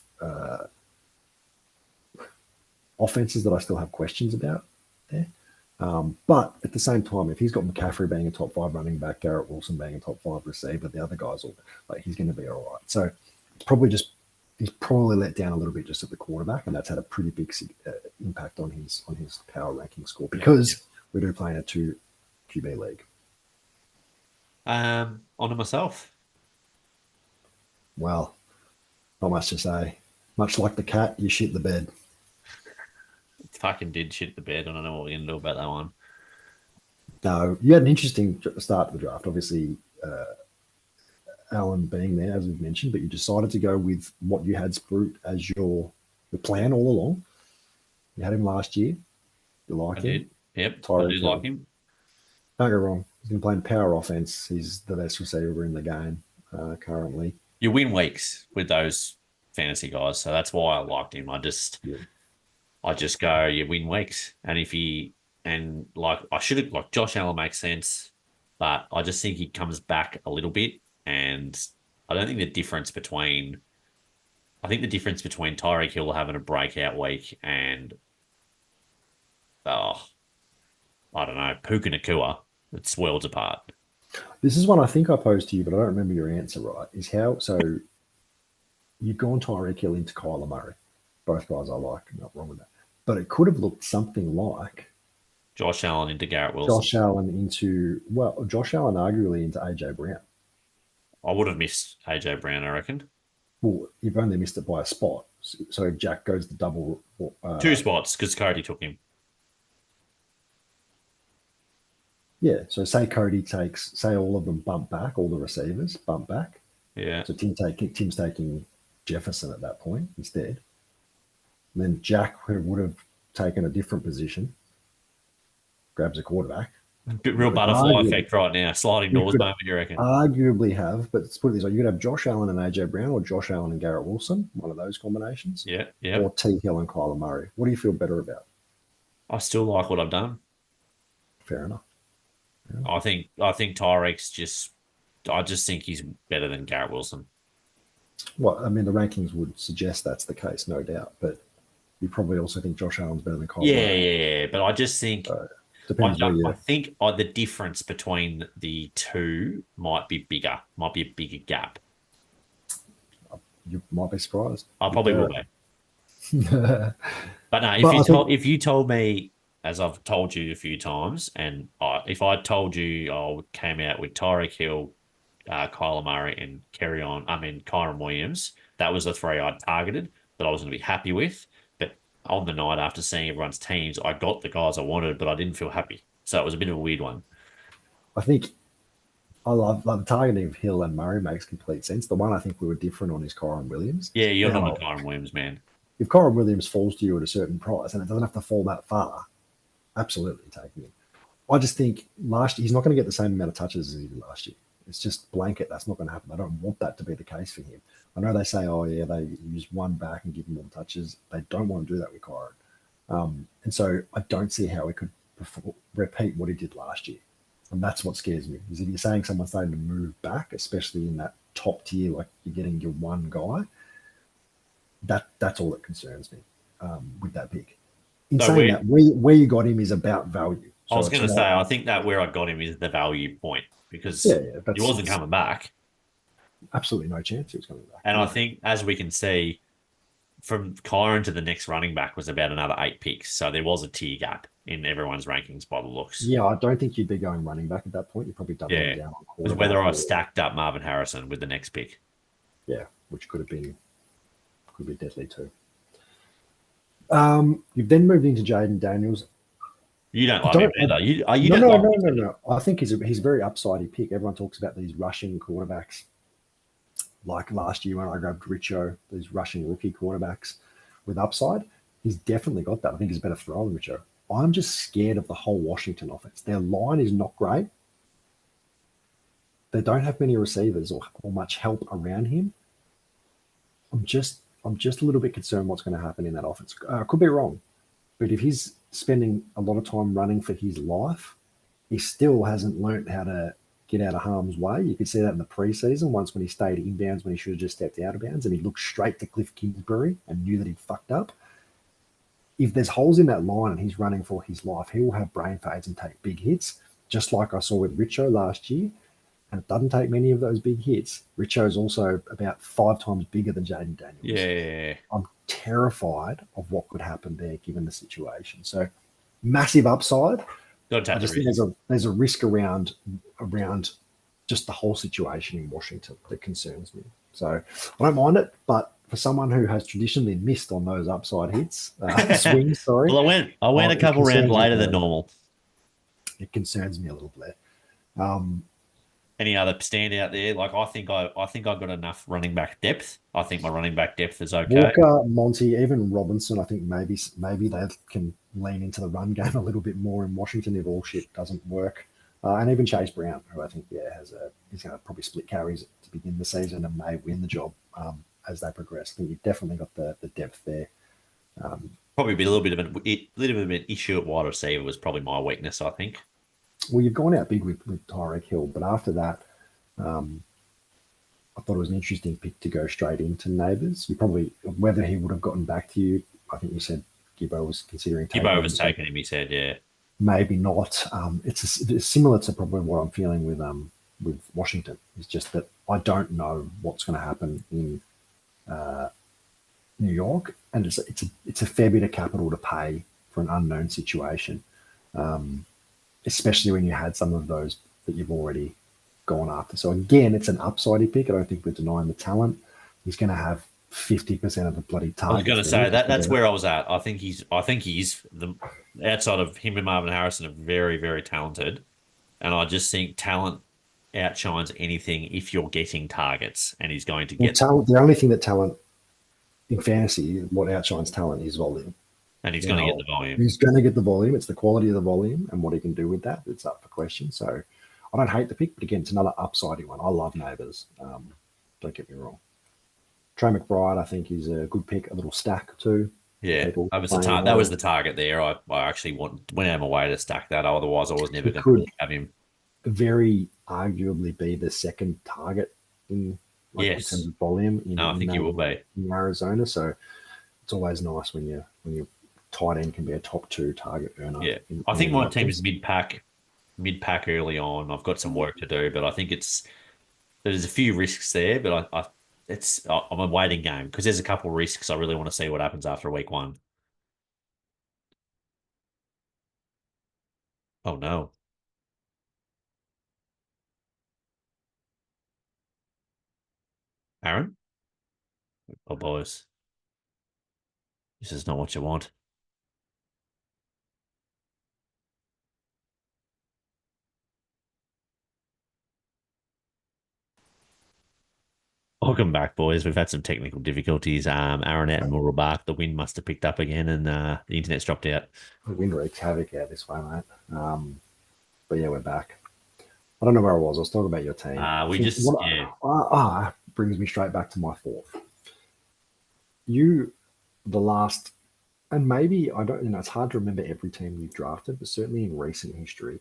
offenses that I still have questions about there. But at the same time, if he's got McCaffrey being a top 5 running back, Garrett Wilson being a top 5 receiver, the other guys he's going to be all right. So it's he's probably let down a little bit just at the quarterback, and that's had a pretty big impact on his power ranking score because we do play in a 2 QB league. On to myself. Well, not much to say. Much like the cat, you shit the bed. Fucking did shit the bed. I don't know what we're going to do about that one. No, you had an interesting start to the draft. Obviously, Allen being there, as we've mentioned, but you decided to go with what you had Sprout as your plan all along. You had him last year. You like him? Did. Yep, I do like him. Don't go wrong. He's been playing power offense. He's the best receiver in the game currently. You win weeks with those fantasy guys, so that's why I liked him. I just go, you win weeks, and Josh Allen makes sense, but I just think he comes back a little bit, and I don't think the difference between Tyreek Hill having a breakout week and I don't know, Puka Nakua, it's worlds apart. This is one I think I posed to you, but I don't remember your answer right. Is how so you've gone Tyreek Hill into Kyler Murray. Both guys I like, not wrong with that. But it could have looked something like Josh Allen into Garrett Wilson. Josh Allen arguably into AJ Brown. I would have missed AJ Brown, I reckon. Well, you've only missed it by a spot. So Jack goes the double. 2 spots because Cody took him. Yeah, so say all of them bump back, all the receivers bump back. Yeah. So Tim's taking Jefferson at that point instead. And then Jack would have taken a different position, grabs a quarterback. Real butterfly effect right now. Sliding doors moment, you reckon? Arguably have, but let's put it this way. You could have Josh Allen and AJ Brown or Josh Allen and Garrett Wilson, one of those combinations. Yeah. Or T. Hill and Kyler Murray. What do you feel better about? I still like what I've done. Fair enough. I think Tyreek's I just think he's better than Garrett Wilson. Well, I mean, the rankings would suggest that's the case, no doubt. But you probably also think Josh Allen's better than Kyle Yeah, Murray. yeah, yeah. But I just think So depends where I you. think the difference between the two might be bigger, might be a bigger gap. You might be surprised. I You'd probably do will be. it. But no, But I think if you told me, as I've told you a few times, and if I told you I came out with Tyreek Hill, Kyler Murray, and Kyron Williams, that was the three I targeted that I was going to be happy with. But on the night after seeing everyone's teams, I got the guys I wanted, but I didn't feel happy. So it was a bit of a weird one. I think I love the targeting of Hill and Murray makes complete sense. The one I think we were different on is Kyron Williams. Yeah, you're not a Now, Kyron Williams man. if Kyron Williams falls to you at a certain price and it doesn't have to fall that far, absolutely taking him. I just think last year he's not going to get the same amount of touches as he did last year. It's just blanket. That's not going to happen. I don't want that to be the case for him. I know they say, oh yeah, they use one back and give him more touches. They don't want to do that with Kyron. And so I don't see how he could repeat what he did last year. And that's what scares me. Is if you're saying someone's starting to move back, especially in that top tier, like you're getting your one guy, that's all that concerns me with that pick. In So saying that, where you got him is about value. I So was it's going to not- say, I think that where I got him is the value point because yeah, he wasn't coming back. Absolutely no chance he was coming back. And I think, as we can see, from Kyron to the next running back was about another 8 picks. So there was a tier gap in everyone's rankings by the looks. Yeah, I don't think you'd be going running back at that point. You're probably doubling Yeah. down on It was quarterback. whether I or- stacked up Marvin Harrison with the next pick. Yeah, which could be deadly too. You've then moved into Jaden Daniels. You don't like him either. You No, don't no, like no, no, no. I think he's a very upsidey pick. Everyone talks about these rushing quarterbacks, like last year when I grabbed Richo, these rushing rookie quarterbacks with upside. He's definitely got that. I think he's a better thrower than Richo. I'm just scared of the whole Washington offense. Their line is not great. They don't have many receivers or much help around him. I'm just a little bit concerned what's going to happen in that offense. I could be wrong, but if he's spending a lot of time running for his life, he still hasn't learned how to get out of harm's way. You could see that in the preseason, once when he stayed inbounds when he should have just stepped out of bounds, and he looked straight to Cliff Kingsbury and knew that he'd fucked up. If there's holes in that line and he's running for his life, he will have brain fades and take big hits, just like I saw with Richo last year. And it doesn't take many of those big hits. Richo is also about 5 times bigger than Jaden Daniels. Yeah. I'm terrified of what could happen there given the situation. So massive upside. Got to I take just the think risk. there's a risk around just the whole situation in Washington that concerns me. So I don't mind it, but for someone who has traditionally missed on those upside hits, swings, sorry. Well, I went a it couple rounds concerns me later a than little. normal. It concerns me a little bit. Any other standout there? Like I think I got enough running back depth. I think my running back depth is okay. Walker, Monty, even Robinson, I think maybe they can lean into the run game a little bit more in Washington if all shit doesn't work. And even Chase Brown, who I think he's going to probably split carries to begin the season and may win the job as they progress. I think you've definitely got the depth there. Probably be a little bit of an issue at wide receiver was probably my weakness. I think. Well, you've gone out big with Tyreek Hill, but after that, I thought it was an interesting pick to go straight into Neighbours. You probably, whether he would have gotten back to you, I think you said Gibbo was considering taking him. Gibbo was taking him, he said, yeah. Maybe not. It's similar to probably what I'm feeling with Washington. It's just that I don't know what's going to happen in New York, and it's a fair bit of capital to pay for an unknown situation, especially when you had some of those that you've already gone after. So again, it's an upsidey pick. I don't think we're denying the talent. He's going to have 50% of the bloody target. I was going to say that's where I was at. I think he's the outside of him and Marvin Harrison are very, very talented, and I just think talent outshines anything if you're getting targets, and he's going to get talent. The only thing that talent in fantasy, what outshines talent is volume. And he's going to get the volume. He's going to get the volume. It's the quality of the volume and what he can do with that. It's up for question. So I don't hate the pick, but again, it's another upsidey one. I love Neighbours. Don't get me wrong. Trey McBride, I think, is a good pick, a little stack too. Yeah, people that was playing that was well. the target there. I actually went out of my way to stack that. Otherwise, I was never He going to could really have him. very arguably be the second target in terms Yes. of volume No, I think you will be. in Arizona. So it's always nice when your tight end can be a top two target earner Yeah. in I think any my team's offense. mid pack early on. I've got some work to do, but I think there's a few risks there, but I'm a waiting game because there's a couple of risks. I really want to see what happens after week one. Oh no, Aaron. Oh boys, this is not what you want. Welcome back, boys. We've had some technical difficulties. Aaron out in Rrcap. The wind must have picked up again, and the internet's dropped out. The wind wreaks havoc out this way, mate. But yeah, we're back. I don't know where I was. I was talking about your team. I We think just yeah. brings me straight back to my fourth. You, the last, and maybe I don't. It's hard to remember every team you've drafted, but certainly in recent history,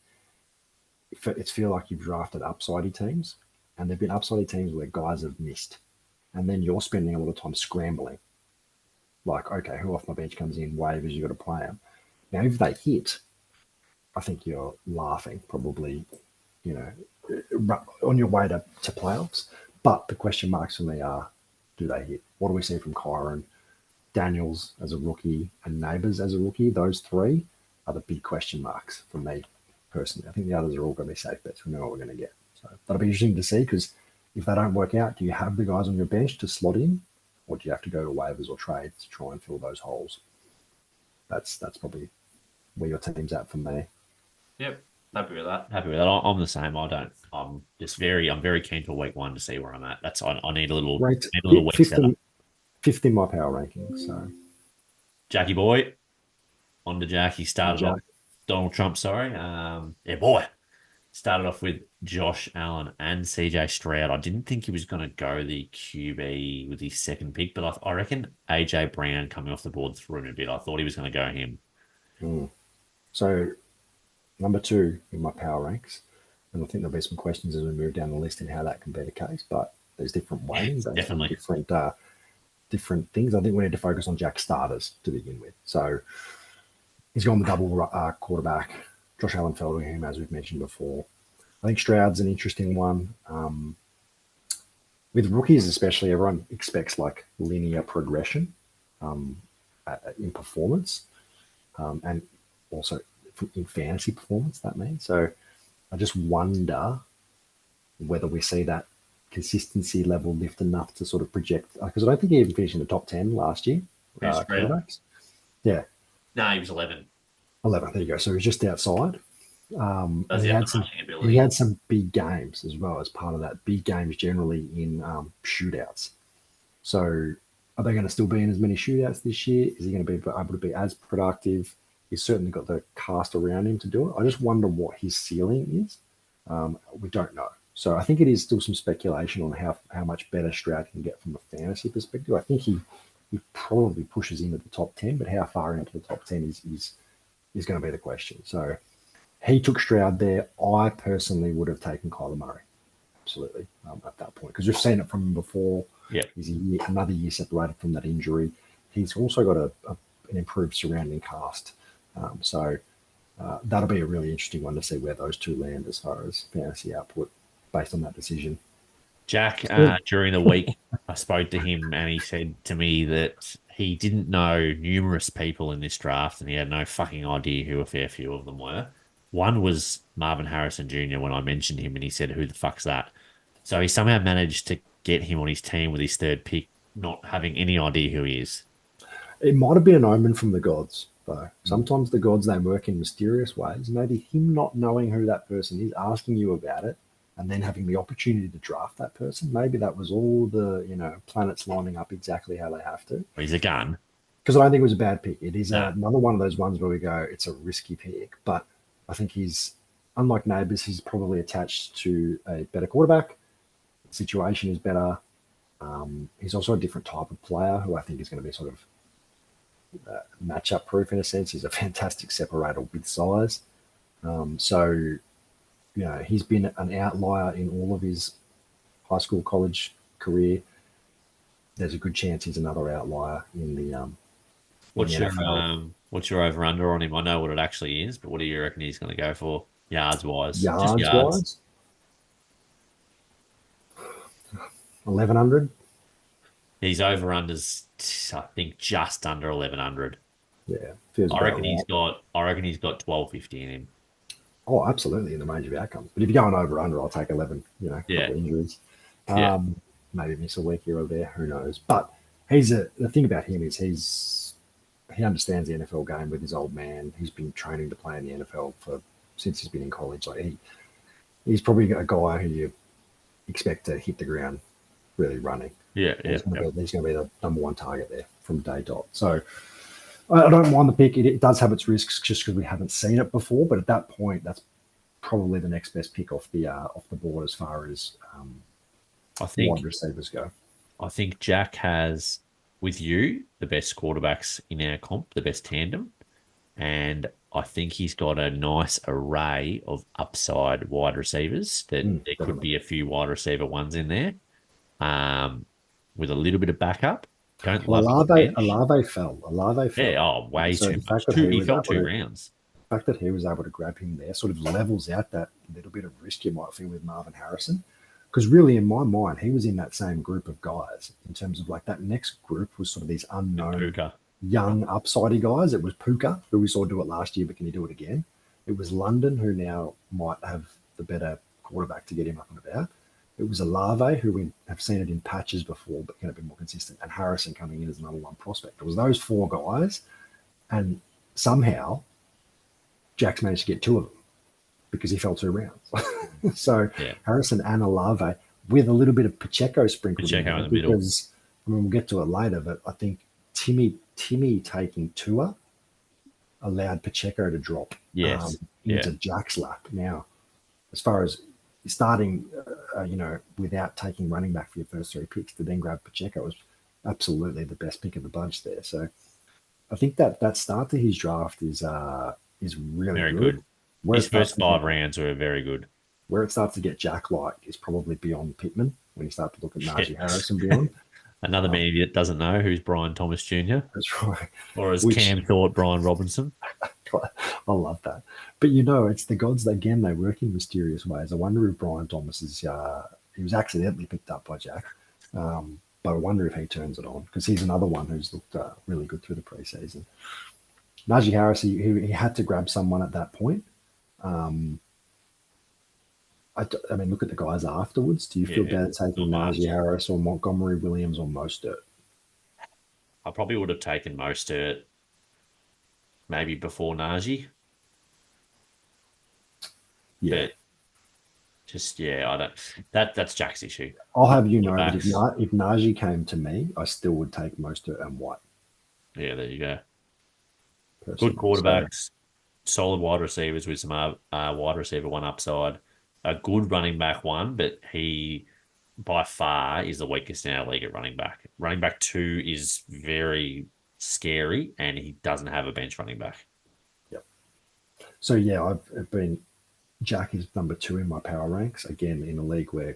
it's feel like you've drafted upsidey teams, and there've been upsidey teams where guys have missed, and then you're spending a lot of time scrambling. Like, okay, who off my bench comes in? Waivers, you got to play them. Now, if they hit, I think you're laughing, probably, you know, on your way to playoffs. But the question marks for me are, do they hit? What do we see from Kyron, Daniels as a rookie, and Neighbours as a rookie? Those three are the big question marks for me personally. I think the others are all going to be safe bets. We know what we're going to get. So that'll be interesting to see because if they don't work out, do you have the guys on your bench to slot in, or do you have to go to waivers or trades to try and fill those holes? That's probably where your team's at for me. Yep. Happy with that. Happy with that. I'm the same. I don't. I'm very keen for week one to see where I'm at. I need Ranked a little week fifth setup. in, fifth in my power ranking. So Jackie boy, on to Jackie. Started off Jack, Donald Trump. Sorry. Yeah, boy. Started off with Josh Allen and CJ Stroud. I didn't think he was going to go the QB with his second pick, but I reckon AJ Brown coming off the board threw him a bit. I thought he was going to go him. so number two in my power ranks, and I think there'll be some questions as we move down the list in how that can be the case. But there's different weighting based on Definitely. different things. I think we need to focus on Jack starters to begin with. So he's gone the double quarterback. Josh Allen fell to him, as we've mentioned before. I think Stroud's an interesting one. With rookies, especially, everyone expects like linear progression in performance and also in fantasy performance, that means. So I just wonder whether we see that consistency level lift enough to sort of project, because I don't think he even finished in the top 10 last year, quarterbacks. Yeah, No, he was 11. 11. There you go. So he's just outside. Does And he he have had the some rushing he ability? had some big games as well as part of that. Big games generally in shootouts. So are they going to still be in as many shootouts this year? Is he going to be able to be as productive? He's certainly got the cast around him to do it. I just wonder what his ceiling is. We don't know. So I think it is still some speculation on how much better Stroud can get from a fantasy perspective. I think he probably pushes into the top 10, but how far into the top 10 is going to be the question. So he took Stroud there. I personally would have taken Kyler Murray, absolutely, at that point, because we've seen it from him before. Yeah. He's another year separated from that injury. He's also got an improved surrounding cast. So that'll be a really interesting one to see where those two land as far as fantasy output based on that decision. Jack, during the week, I spoke to him and he said to me that he didn't know numerous people in this draft and he had no fucking idea who a fair few of them were. One was Marvin Harrison Jr. when I mentioned him and he said, "Who the fuck's that?" So he somehow managed to get him on his team with his third pick, not having any idea who he is. It might have been an omen from the gods, though. Sometimes the gods, they work in mysterious ways. Maybe him not knowing who that person is, asking you about it, and then having the opportunity to draft that person. Maybe that was all the planets lining up exactly how they have to. He's a gun. Because I don't think it was a bad pick. It is No. another one of those ones where we go, it's a risky pick, but I think he's, unlike Neighbours, he's probably attached to a better quarterback. The situation is better. He's also a different type of player who I think is going to be sort of matchup proof in a sense. He's a fantastic separator with size. So, he's been an outlier in all of his high school, college career. There's a good chance he's another outlier in the NFL. What's your over under on him? I know what it actually is, but what do you reckon he's going to go for yards wise? Just Yards yards. wise, 1,100. He's over unders, I think, just under 1,100. Yeah, feels I about reckon he's right. got. I reckon he's got 1250 in him. Oh, absolutely in the range of outcomes. But if you're going over under, I'll take 11. A Yeah. couple of injuries. Yeah. Maybe miss a week here or there. Who knows? But the thing about him is he understands the NFL game with his old man. He's been training to play in the NFL since he's been in college. Like he's probably a guy who you expect to hit the ground really running. Yeah. He's going to be the number one target there from day dot. So I don't mind the pick. It does have its risks just because we haven't seen it before. But at that point, that's probably the next best pick off the board as far as I think wide receivers go. I think Jack has, with you, the best quarterbacks in our comp, the best tandem. And I think he's got a nice array of upside wide receivers that there Definitely. could be a few wide receiver ones in there with a little bit of backup. Don't love his bench. Alave fell. Yeah, way So too the fact much. that He fell 2 rounds. The fact that he was able to grab him there sort of levels out that little bit of risk you might feel with Marvin Harrison. Because really, in my mind, he was in that same group of guys in terms of like that next group was sort of these unknown Puka. young upsidey guys. It was Puka, who we saw do it last year, but can he do it again? It was London, who now might have the better quarterback to get him up and about. It was Alave, who we have seen it in patches before, but can be more consistent, and Harrison coming in as number one prospect. It was those four guys, and somehow Jack's managed to get two of them because he fell 2 rounds. So Yeah. Harrison and Alave with a little bit of Pacheco sprinkled Pacheco in the middle. because we'll get to it later, but I think Timmy taking Tua allowed Pacheco to drop Yes. into Jack's lap. Now, as far as starting, without taking running back for your first 3 picks to then grab Pacheco was absolutely the best pick of the bunch there. So I think that start to his draft is really Very good. Where His it starts first to 5 get- rounds were very good. Where it starts to get Jack-like is probably beyond Pittman when you start to look at Najee Harris and beyond. Another man that doesn't know who's Brian Thomas Jr. That's right. or as Cam thought, Brian Robinson. I love that. But it's the gods, again, they work in mysterious ways. I wonder if Brian Thomas he was accidentally picked up by Jack. But I wonder if he turns it on because he's another one who's looked really good through the preseason. Najee Harris, he had to grab someone at that point. I mean, look at the guys afterwards. Do you feel better taking Najee Harris or Montgomery Williams or Mostert? I probably would have taken Mostert maybe before Najee. Yeah. But I don't. That's Jack's issue. I'll have you know that if Najee came to me, I still would take Mostert and White. Yeah, there you go. Personally. Good quarterbacks, solid wide receivers with some wide receiver one upside. A good running back one, but he by far is the weakest in our league at running back. Running back 2 is very scary, and he doesn't have a bench running back. Yep. So I've been Jack is number 2 in my power ranks again in a league where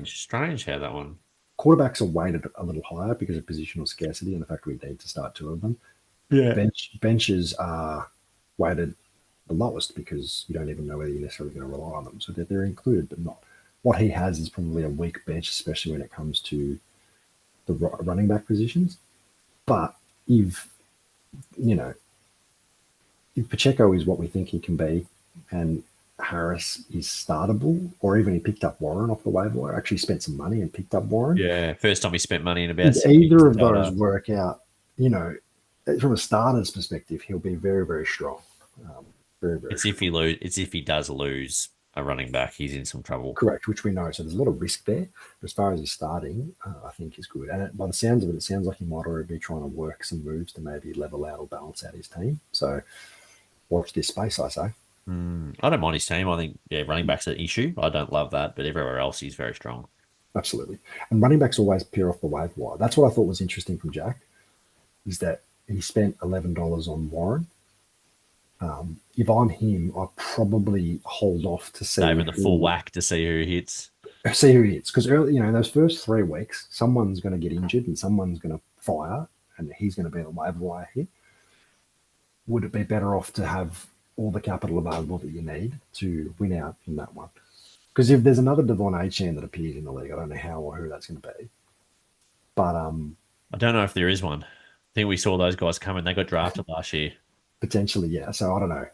strange how that one. Quarterbacks are weighted a little higher because of positional scarcity and the fact we need to start 2 of them. Yeah. Benches are weighted the lowest because you don't even know whether you're necessarily going to rely on them. So they're included, but not. What he has is probably a weak bench, especially when it comes to the running back positions. But if Pacheco is what we think he can be and Harris is startable, or even he picked up Warren off the waiver wire, actually spent some money and picked up Warren. Yeah, first time he spent money in about if either of those work out, from a starter's perspective, he'll be very, very strong. Very, very strong. It's if he does lose a running back, he's in some trouble. Correct, which we know. So there's a lot of risk there. But as far as his starting, I think he's good. And by the sounds of it, it sounds like he might already be trying to work some moves to maybe level out or balance out his team. So watch this space, I say. I don't mind his team. I think, running back's an issue. I don't love that, but everywhere else he's very strong. Absolutely. And running backs always appear off the waiver wire. That's what I thought was interesting from Jack, is that he spent $11 on Warren. If I'm him, I probably hold off to see Saving the full whack to see who hits. see who he is, because early, those first 3 weeks, someone's going to get injured and someone's going to fire, and he's going to be the waiver wire hit. Would it be better off to have all the capital available that you need to win out in that one? Because if there's another Devon Achane that appears in the league, I don't know how or who that's going to be. But I don't know if there is one. I think we saw those guys coming. They got drafted last year. Potentially, yeah. So I don't know,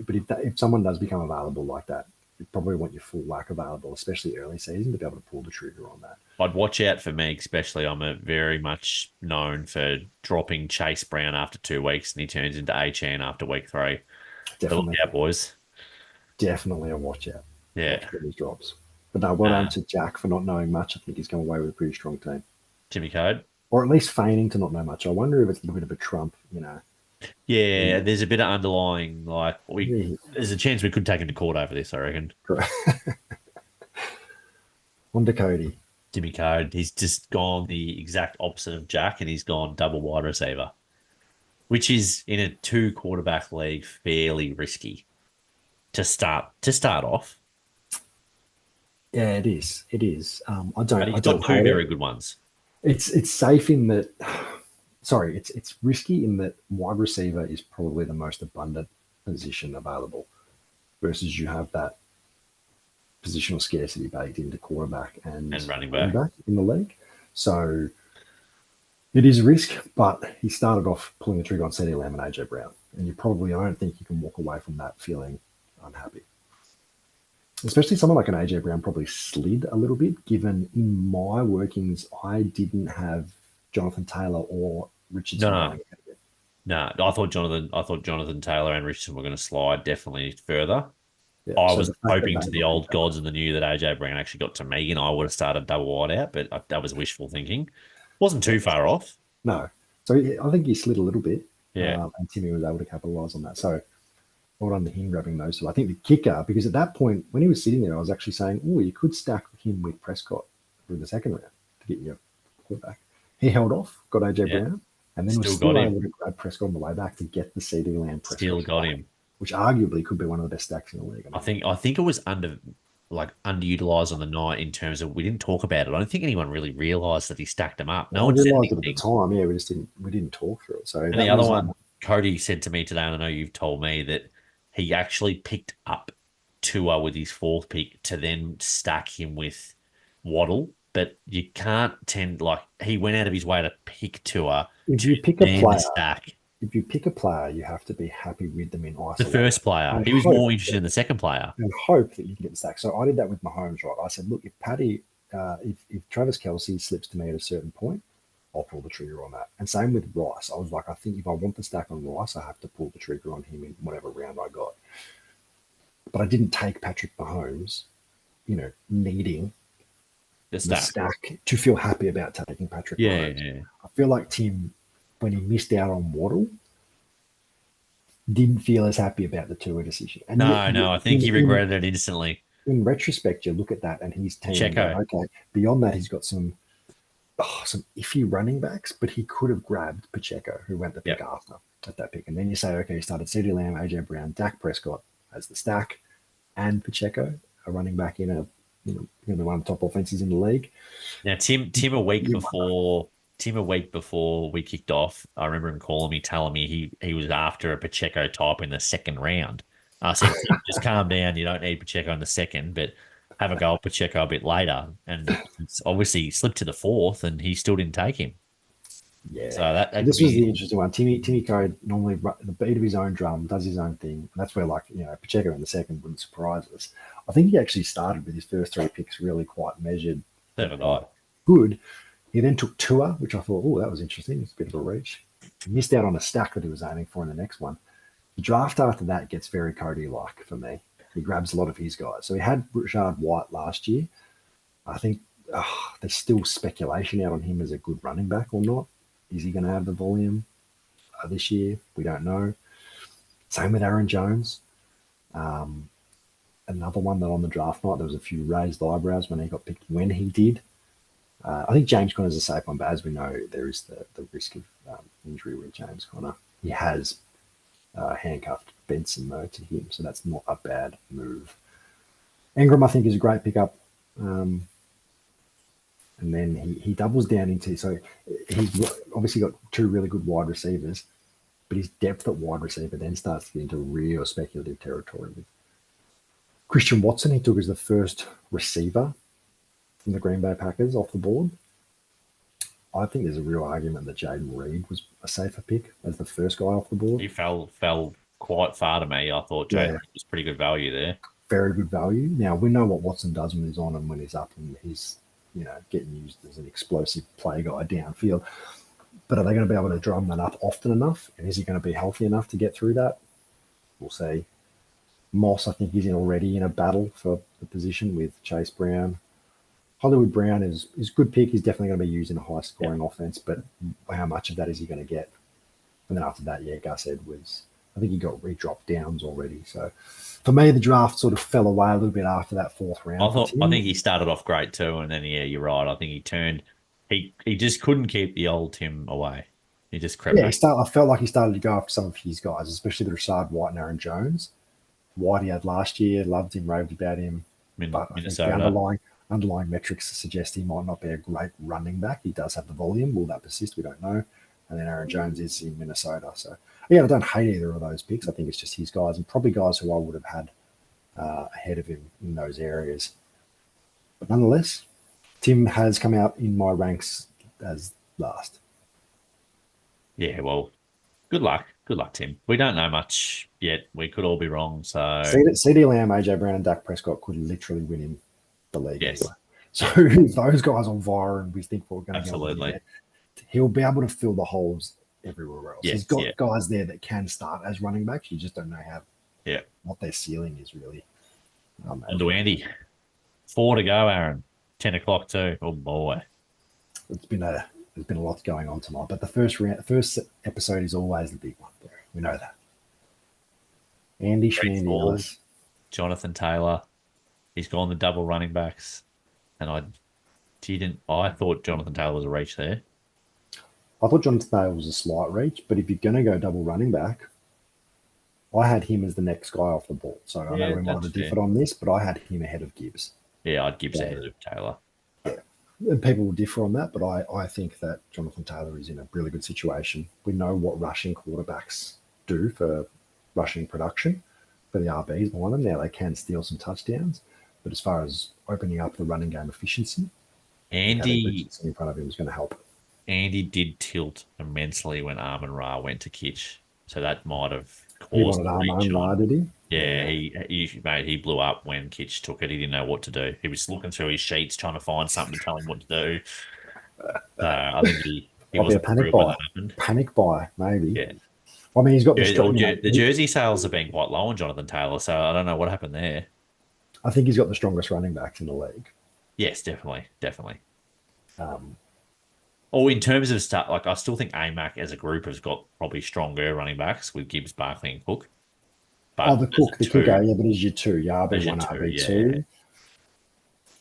but if someone does become available like that, you probably want your full whack available, especially early season, to be able to pull the trigger on that. I'd watch out for me, especially. I'm very much known for dropping Chase Brown after 2 weeks, and he turns into Achane after week 3. Definitely, look out, boys. Definitely a watch out. Yeah, for these drops. But no, well done to Jack for not knowing much. I think he's come away with a pretty strong team, Jimmy Code, or at least feigning to not know much. I wonder if it's a little bit of a trump, Yeah, there's a bit of underlying, there's a chance we could take him to court over this, I reckon. On to Cody. Jimmy Code, he's just gone the exact opposite of Jack, and he's gone double wide receiver, which is in a 2-quarterback league fairly risky to start off. Yeah, it is. It is. I But don't. he's I got don't 2 very good ones. It's safe in that. Sorry, it's risky in that wide receiver is probably the most abundant position available, versus you have that positional scarcity baked into quarterback and running back in the league. So it is a risk, but he started off pulling the trigger on CeeDee Lamb and AJ Brown, and I don't think you can walk away from that feeling unhappy. Especially someone like an AJ Brown probably slid a little bit, given in my workings I didn't have Jonathan Taylor or Richardson. No, I thought Jonathan Taylor and Richardson were going to slide definitely further. Yeah, I was hoping to the old gods in the new that AJ Brown actually got to me, and I would have started double wide out, but that was wishful thinking. Wasn't too far off. No, so I think he slid a little bit. Yeah, and Timmy was able to capitalise on that. So well done to him grabbing those two. I think the kicker, because at that point when he was sitting there, I was actually saying, "Oh, you could stack him with Prescott for the second round to get your quarterback." He held off, got AJ Brown, and then was still able to grab Prescott on the way back to get the CeeDee Lamb. Prescott still got him, which arguably could be one of the best stacks in the league. I think it was underutilized on the night in terms of we didn't talk about it. I don't think anyone really realized that he stacked them up. No one realized it at the time. Yeah, we didn't talk through it. So and the other one, Cody said to me today, and I know you've told me that he actually picked up Tua with his 4th pick to then stack him with Waddle. But you can't he went out of his way to pick Tua. If you pick a player, if you pick a player, you have to be happy with them in isolation. The first player. He was more interested in the second player. And hope that you can get the stack. So I did that with Mahomes, right? I said, look, if Travis Kelce slips to me at a certain point, I'll pull the trigger on that. And same with Rice. I was like, I think if I want the stack on Rice, I have to pull the trigger on him in whatever round I got. But I didn't take Patrick Mahomes, needing the stack to feel happy about taking Patrick Mahomes. Yeah. I feel like Tim, when he missed out on Waddle, didn't feel as happy about the Tua decision. And I think he regretted it instantly. In retrospect, you look at that and his team. Okay, beyond that, he's got some iffy running backs, but he could have grabbed Pacheco, who went the pick after at that pick. And then you say, okay, he started CeeDee Lamb, AJ Brown, Dak Prescott as the stack, and Pacheco, a running back in one of the top offenses in the league. Now, Tim, a week before we kicked off, I remember him calling me, telling me he was after a Pacheco type in the second round. I said, just calm down. You don't need Pacheco in the second, but have a go at Pacheco a bit later. And it's obviously slipped to the 4th, and he still dn't take him. Yeah. So this was the interesting one. Timmy Code normally the beat of his own drum, does his own thing. And that's where Pacheco in the second wouldn't surprise us. I think he actually started with his first 3 picks really quite measured. Good. He then took Tua, which I thought, that was interesting. It's a bit of a reach. He missed out on a stack that he was aiming for in the next one. The draft after that gets very Cody-like for me. He grabs a lot of his guys. So he had Rashad White last year. I think there's still speculation out on him as a good running back or not. Is he going to have the volume this year? We don't know. Same with Aaron Jones. Another one that on the draft night, there was a few raised eyebrows when he got picked when he did. I think James Connor's a safe one, but as we know, there is the risk of injury with James Conner. He has handcuffed Benson though to him, so that's not a bad move. Ingram, I think, is a great pickup. And then he doubles down into, so he's obviously got two really good wide receivers, but his depth at wide receiver then starts to get into real speculative territory. With Christian Watson, he took as the first receiver from the Green Bay Packers off the board. I think there's a real argument that Jaden Reed was a safer pick as the first guy off the board. He fell quite far to me. I thought Jaden was pretty good value there. Very good value. Now, we know what Watson does when he's on and when he's up, and he's getting used as an explosive play guy downfield. But are they going to be able to drum that up often enough? And is he going to be healthy enough to get through that? We'll see. Moss, I think he's already in a battle for the position with Chase Brown. Hollywood Brown is a good pick. He's definitely going to be used in a high-scoring offense, but how much of that is he going to get? And then after that, Gus Edwards. I think he got re-dropped downs already. So for me, the draft sort of fell away a little bit after that fourth round. I think he started off great too, and then you're right. I think he turned. He just couldn't keep the old Tim away. He just crept. Yeah, I felt like he started to go after some of his guys, especially the Rashad White and Aaron Jones. White he had last year, loved him, raved about him. But I think the underlying metrics suggest he might not be a great running back. He does have the volume. Will that persist? We don't know. And then Aaron Jones is in Minnesota. So, I don't hate either of those picks. I think it's just his guys and probably guys who I would have had ahead of him in those areas. But nonetheless, Tim has come out in my ranks as last. Yeah, well, good luck. Good luck, Tim. We don't know much yet. We could all be wrong. So CeeDee Lamb, AJ Brown, and Dak Prescott could literally win him the league. Yes. Anyway. So if those guys on fire and we think we're going to absolutely, he'll be able to fill the holes everywhere else. Yes, he's got guys there that can start as running backs. You just don't know what their ceiling is really. And to Andy, 4 to go, Aaron. 10 o'clock too. Oh boy, there's been a lot going on tonight, but the first episode is always the big one. We know that. Andy Schmandy, Jonathan Taylor. He's gone the double running backs, and I thought Jonathan Taylor was a reach there. I thought Jonathan Taylor was a slight reach, but if you're going to go double running back, I had him as the next guy off the ball. So I know we might have differed on this, but I had him ahead of Gibbs. Yeah, I'd Gibbs ahead of Taylor. Yeah, and people will differ on that, but I think that Jonathan Taylor is in a really good situation. We know what rushing quarterbacks do for rushing production for the RBs behind them. Now they can steal some touchdowns, but as far as opening up the running game efficiency, Andy in front of him is going to help. Andy did tilt immensely when Amon-Ra went to Kitch, so that might have caused. He wanted Amon-Ra, did he? Yeah, he blew up when Kitch took it. He didn't know what to do. He was looking through his sheets trying to find something to tell him what to do. I think he was a panic buy. Panic buy, maybe. Yeah. I mean, he's got the jersey sales have been quite low on Jonathan Taylor, so I don't know what happened there. I think he's got the strongest running backs in the league. Yes, definitely. Or in terms of stuff, like I still think AMAC as a group has got probably stronger running backs with Gibbs, Barkley, and Cook. But the kicker, but he's your two. RB1, RB2. Yeah.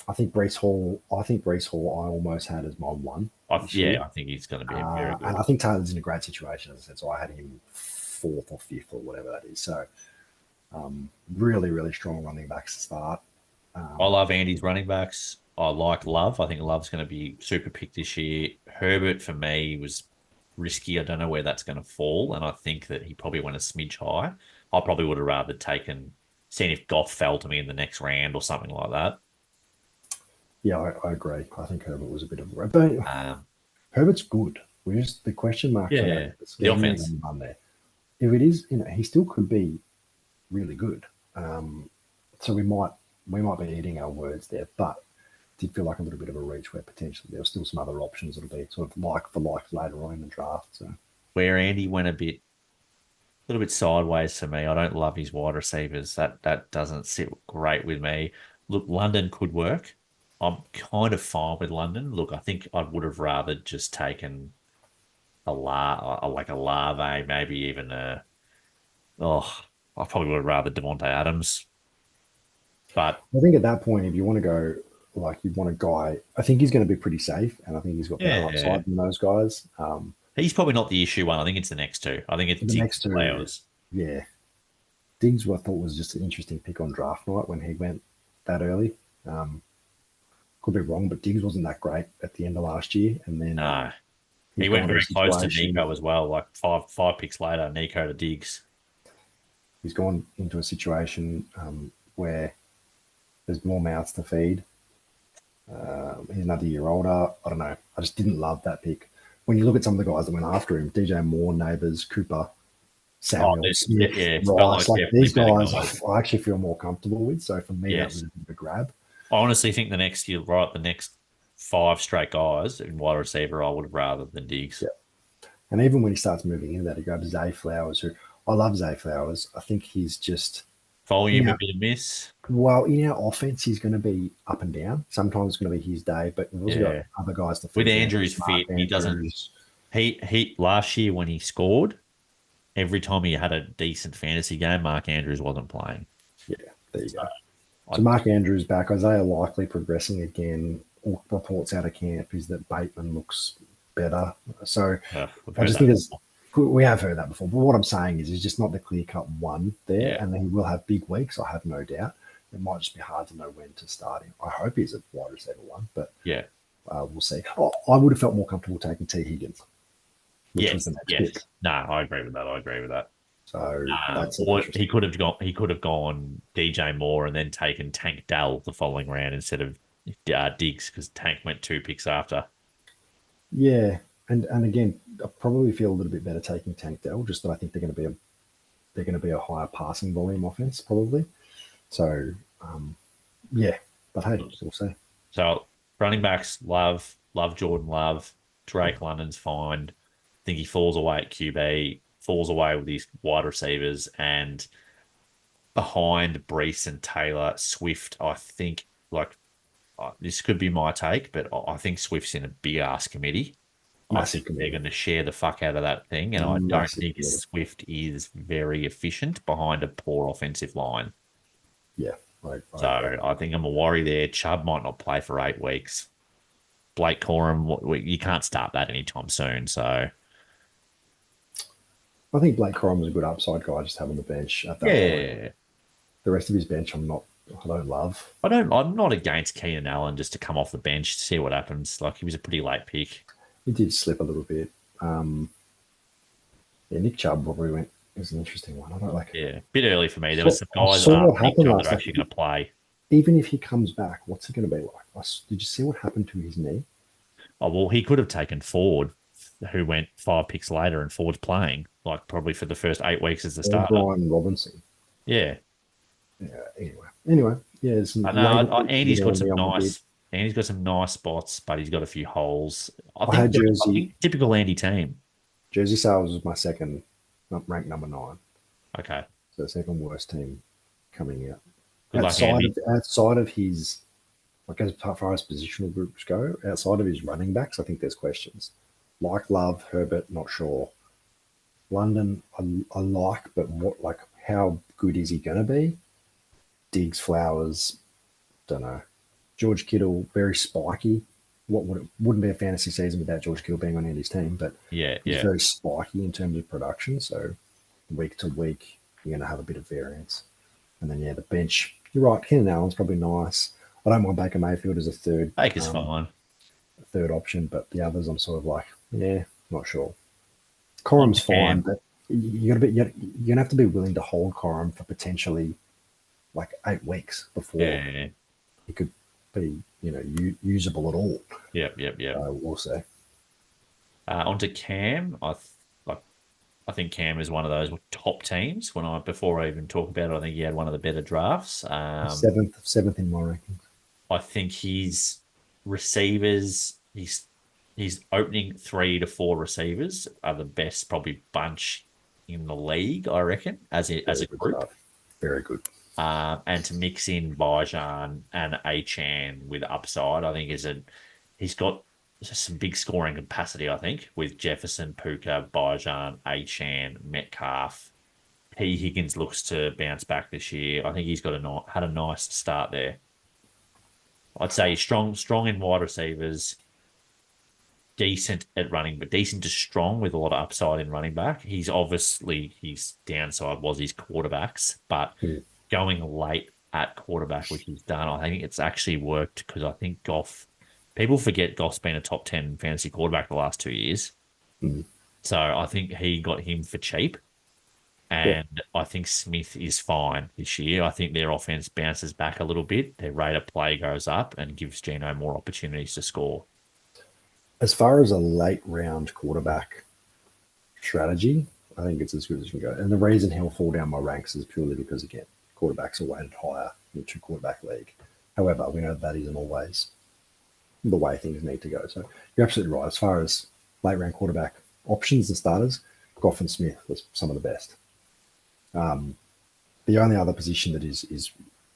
I think Breece Hall, I almost had as my one. I think he's going to be very good. And I think Taylor's in a great situation, as I said, so I had him 4th or 5th or whatever that is. So really, really strong running backs to start. I love Andy's running backs. I like Love. I think Love's going to be super picked this year. Herbert, for me, was risky. I don't know where that's going to fall, and I think that he probably went a smidge high. I probably would have rather seen if Goff fell to me in the next round or something like that. Yeah, I agree. I think Herbert was a bit of a... But Herbert's good. We're just the question mark. Yeah, the offense. There. If it is, he still could be really good. So we might be eating our words there, but did feel like a little bit of a reach where potentially there are still some other options that'll be sort of like for like later on in the draft. So where Andy went a little bit sideways for me. I don't love his wide receivers. That doesn't sit great with me. Look, London could work. I'm kind of fine with London. Look, I think I would have rather just taken like a Larve, maybe even I probably would have rather Devontae Adams. But I think at that point, if you want to go like you'd want a guy. I think he's going to be pretty safe, and I think he's got better Yeah. upside than those guys. He's probably not the issue one. I think it's the next two. I think it's The Diggs next and two, Flowers. yeah, Diggs, I thought was just an interesting pick on draft night when he went that early. Could be wrong, but Diggs wasn't that great at the end of last year, and then No. he's He gone went to a very close to situation. Nico as well, like five picks later, Nico to Diggs. He's gone into a situation where there's more mouths to feed. He's another year older. I don't know. I just didn't love that pick. When you look at some of the guys that went after him, DJ Moore, Neighbours, Cooper, Oh, Samuel, there's Smith, yeah, it felt Rice, like like definitely these better guys, guys. I actually feel more comfortable with. So for me, that Yes. was a bit of a grab. I honestly think the next year, right, the next 5 straight guys in wide receiver, I would have rather than Diggs. Yeah. And even when he starts moving into that, he grabs Zay Flowers, who I love Zay Flowers. I think he's just, Volume yeah. a bit of miss. Well, in our offense, he's going to be up and down. Sometimes it's going to be his day, but we've also got Yeah. other guys to With feed in. Andrews Mark fit, he doesn't. Andrews. He last year when he scored, every time he had a decent fantasy game, Mark Andrews wasn't playing. Yeah, there you go. I- So Mark Andrews back. Isaiah likely progressing again. All reports out of camp is that Bateman looks better. So we've I heard just that think there's, before. we have heard that before. But what I'm saying is he's just not the clear cut one there. Yeah. And then he will have big weeks, I have no doubt. It might just be hard to know when to start him. I hope he's a wide receiver one, but Yeah. we'll see. I would have felt more comfortable taking T. Higgins, which was Yes. the next Yes. pick. No, I agree with that. So that's Or interesting. he could have gone DJ Moore and then taken Tank Dell the following round instead of Diggs because Tank went 2 picks after. Yeah, and again, I probably feel a little bit better taking Tank Dell, just that I think they're going to be a higher passing volume offense probably. So yeah, but hey, we'll see. So running backs, love Jordan Love. Drake London's fine. I think he falls away at QB, falls away with his wide receivers, and behind Brees and Taylor, Swift, I think, like, this could be my take, but I think Swift's in a big ass committee. I Massive think committee. they're going to share the fuck out of that thing, and I don't Massive think committee. Swift is very efficient behind a poor offensive line. Yeah, So I think I'm a worry there. Chubb might not play for 8 weeks. Blake Corum, you can't start that anytime soon. So I think Blake Corum is a good upside guy, just having the bench at that point. yeah, The rest of his bench, I don't love. I'm not against Keenan Allen just to come off the bench to see what happens. Like he was a pretty late pick. He did slip a little bit. Nick Chubb probably is an interesting one. I don't like. Yeah, a bit early for me. There was some I guys saw what that happened are last night. actually going to play. Even if he comes back, what's it going to be like? Did you see what happened to his knee? Oh well, he could have taken Ford, who went 5 picks later, and Ford's playing like probably for the first 8 weeks as the starter. Brian Robinson. Yeah. Anyway, yeah. I know. Andy's got some nice. Andy's got some nice spots, but he's got a few holes. I think typical Andy team. Jersey Sales was my second, ranked number 9. Okay. So second worst team coming out. Good luck, Andy. Outside of his, like as far as positional groups go, outside of his running backs, I think there's questions. Like Love, Herbert, not sure. London, I like, but how good is he going to be? Diggs, Flowers, don't know. George Kittle, very spiky. Wouldn't be a fantasy season without George Kittle being on Andy's team, but he's very spiky in terms of production. So week to week, you're going to have a bit of variance. And then the bench. You're right. Keenan Allen's probably nice. I don't mind Baker Mayfield as a third. Baker's fine. Third option, but the others I'm sort of like, not sure. Corum's fine, but you're gonna have to be willing to hold Corum for potentially like 8 weeks before he could be, usable at all. Yep. We'll see. Onto Cam, I think Cam is one of those top teams. Before I even talk about it, I think he had one of the better drafts. Seventh in my rankings. I think his receivers, his opening 3 to 4 receivers are the best probably bunch in the league, I reckon, as a group. Stuff. Very good. And to mix in Bajan and Achan with upside, I think he's got some big scoring capacity, I think, with Jefferson, Puka, Bajan, Achan, Metcalf. P. Higgins looks to bounce back this year. I think he's had a nice start there. I'd say strong in wide receivers, decent at running, but decent to strong with a lot of upside in running back. He's obviously his downside was his quarterbacks, but Mm. going late at quarterback, which he's done, I think it's actually worked because I think Goff. People forget Goff's been a top 10 fantasy quarterback the last 2 years. Mm. So I think he got him for cheap. Yeah. And I think Smith is fine this year. I think their offense bounces back a little bit. Their rate of play goes up and gives Geno more opportunities to score. As far as a late round quarterback strategy, I think it's as good as you can go. And the reason he'll fall down my ranks is purely because, again, quarterbacks are weighted higher in a two quarterback league. However, we know that isn't always the way things need to go. So you're absolutely right. As far as late round quarterback options and starters, Goff and Smith was some of the best. The only other position that is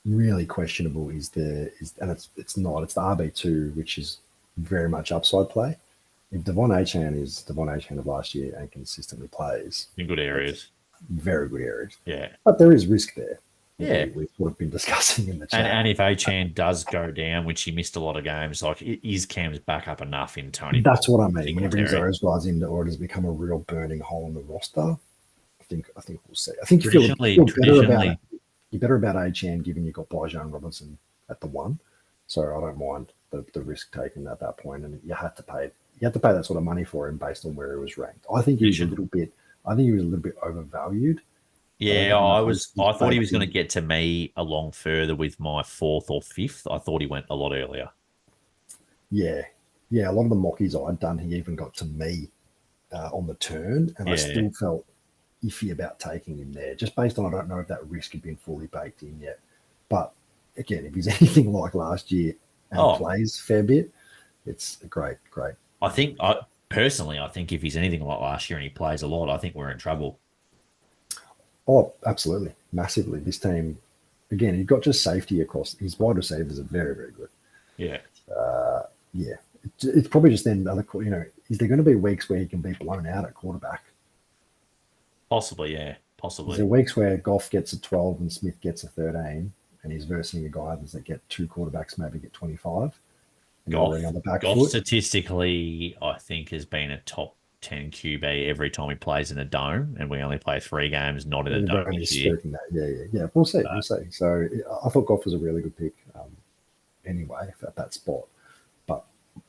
really questionable is and it's the RB2, which is very much upside play. If Devon Achane is Devon Achane of last year and consistently plays In good areas. very good areas, Yeah. but there is risk there. Yeah. We've sort of been discussing in the chat. And if Achan does go down, which he missed a lot of games, like is Cam's back up enough in Tony? That's what I mean. When he brings Singletary? those guys in, or it has become a real burning hole in the roster. I think we'll see. I think you Traditionally, feel better about it. You're better about Achan given you've got Bijan Robinson at the 1. So I don't mind the risk taken at that point. And you had to pay that sort of money for him based on where he was ranked. I think he was a little bit overvalued. Yeah, I thought he was going to get to me a long further with my 4th or 5th. I thought he went a lot earlier. Yeah. A lot of the mockies I'd done, he even got to me on the turn, and I still felt iffy about taking him there, just based on I don't know if that risk had been fully baked in yet. But again, if he's anything like last year and plays a fair bit, it's great. I think personally, I think if he's anything like last year and he plays a lot, I think we're in trouble. Oh, absolutely, massively. This team, again, he's got just safety across. His wide receivers are very, very good. Yeah. Yeah. It's probably just then is there going to be weeks where he can be blown out at quarterback? Possibly, yeah. Possibly. Is there weeks where Goff gets a 12 and Smith gets a 13 and he's versing a guy that get 2 quarterbacks, maybe get 25? Goff statistically, I think, has been a top 10 QB every time he plays in a dome, and we only play 3 games not in a dome this year. Yeah. We'll see. So I thought Goff was a really good pick anyway at that spot. But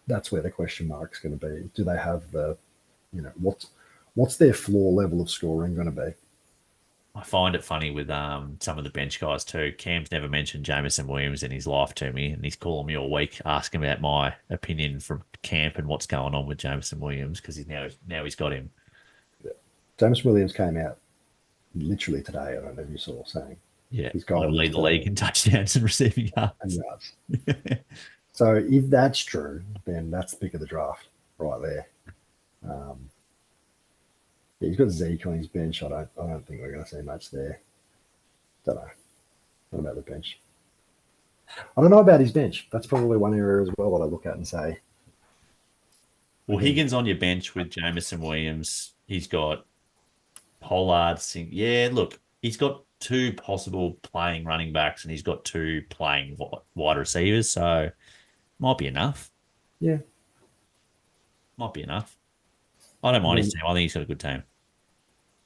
that's where the question mark's going to be. Do they have what's their floor level of scoring going to be? I find it funny with some of the bench guys too. Cam's never mentioned Jameson Williams in his life to me, and he's calling me all week asking about my opinion from camp and what's going on with Jameson Williams because now he's got him. Yeah. Jameson Williams came out literally today. I don't know if you saw saying. Yeah, he's going to lead the league in touchdowns and receiving yards. And yards. So if that's true, then that's the pick of the draft right there. He's got Zeke on his bench. I don't think we're going to see much there. Don't know. What about the bench? I don't know about his bench. That's probably one area as well that I look at and say. Well, Higgins on your bench with Jameson Williams. He's got Pollard. Yeah, look, he's got 2 possible playing running backs and he's got 2 playing wide receivers. So might be enough. Yeah. Might be enough. I don't mind his team. I think he's got a good team.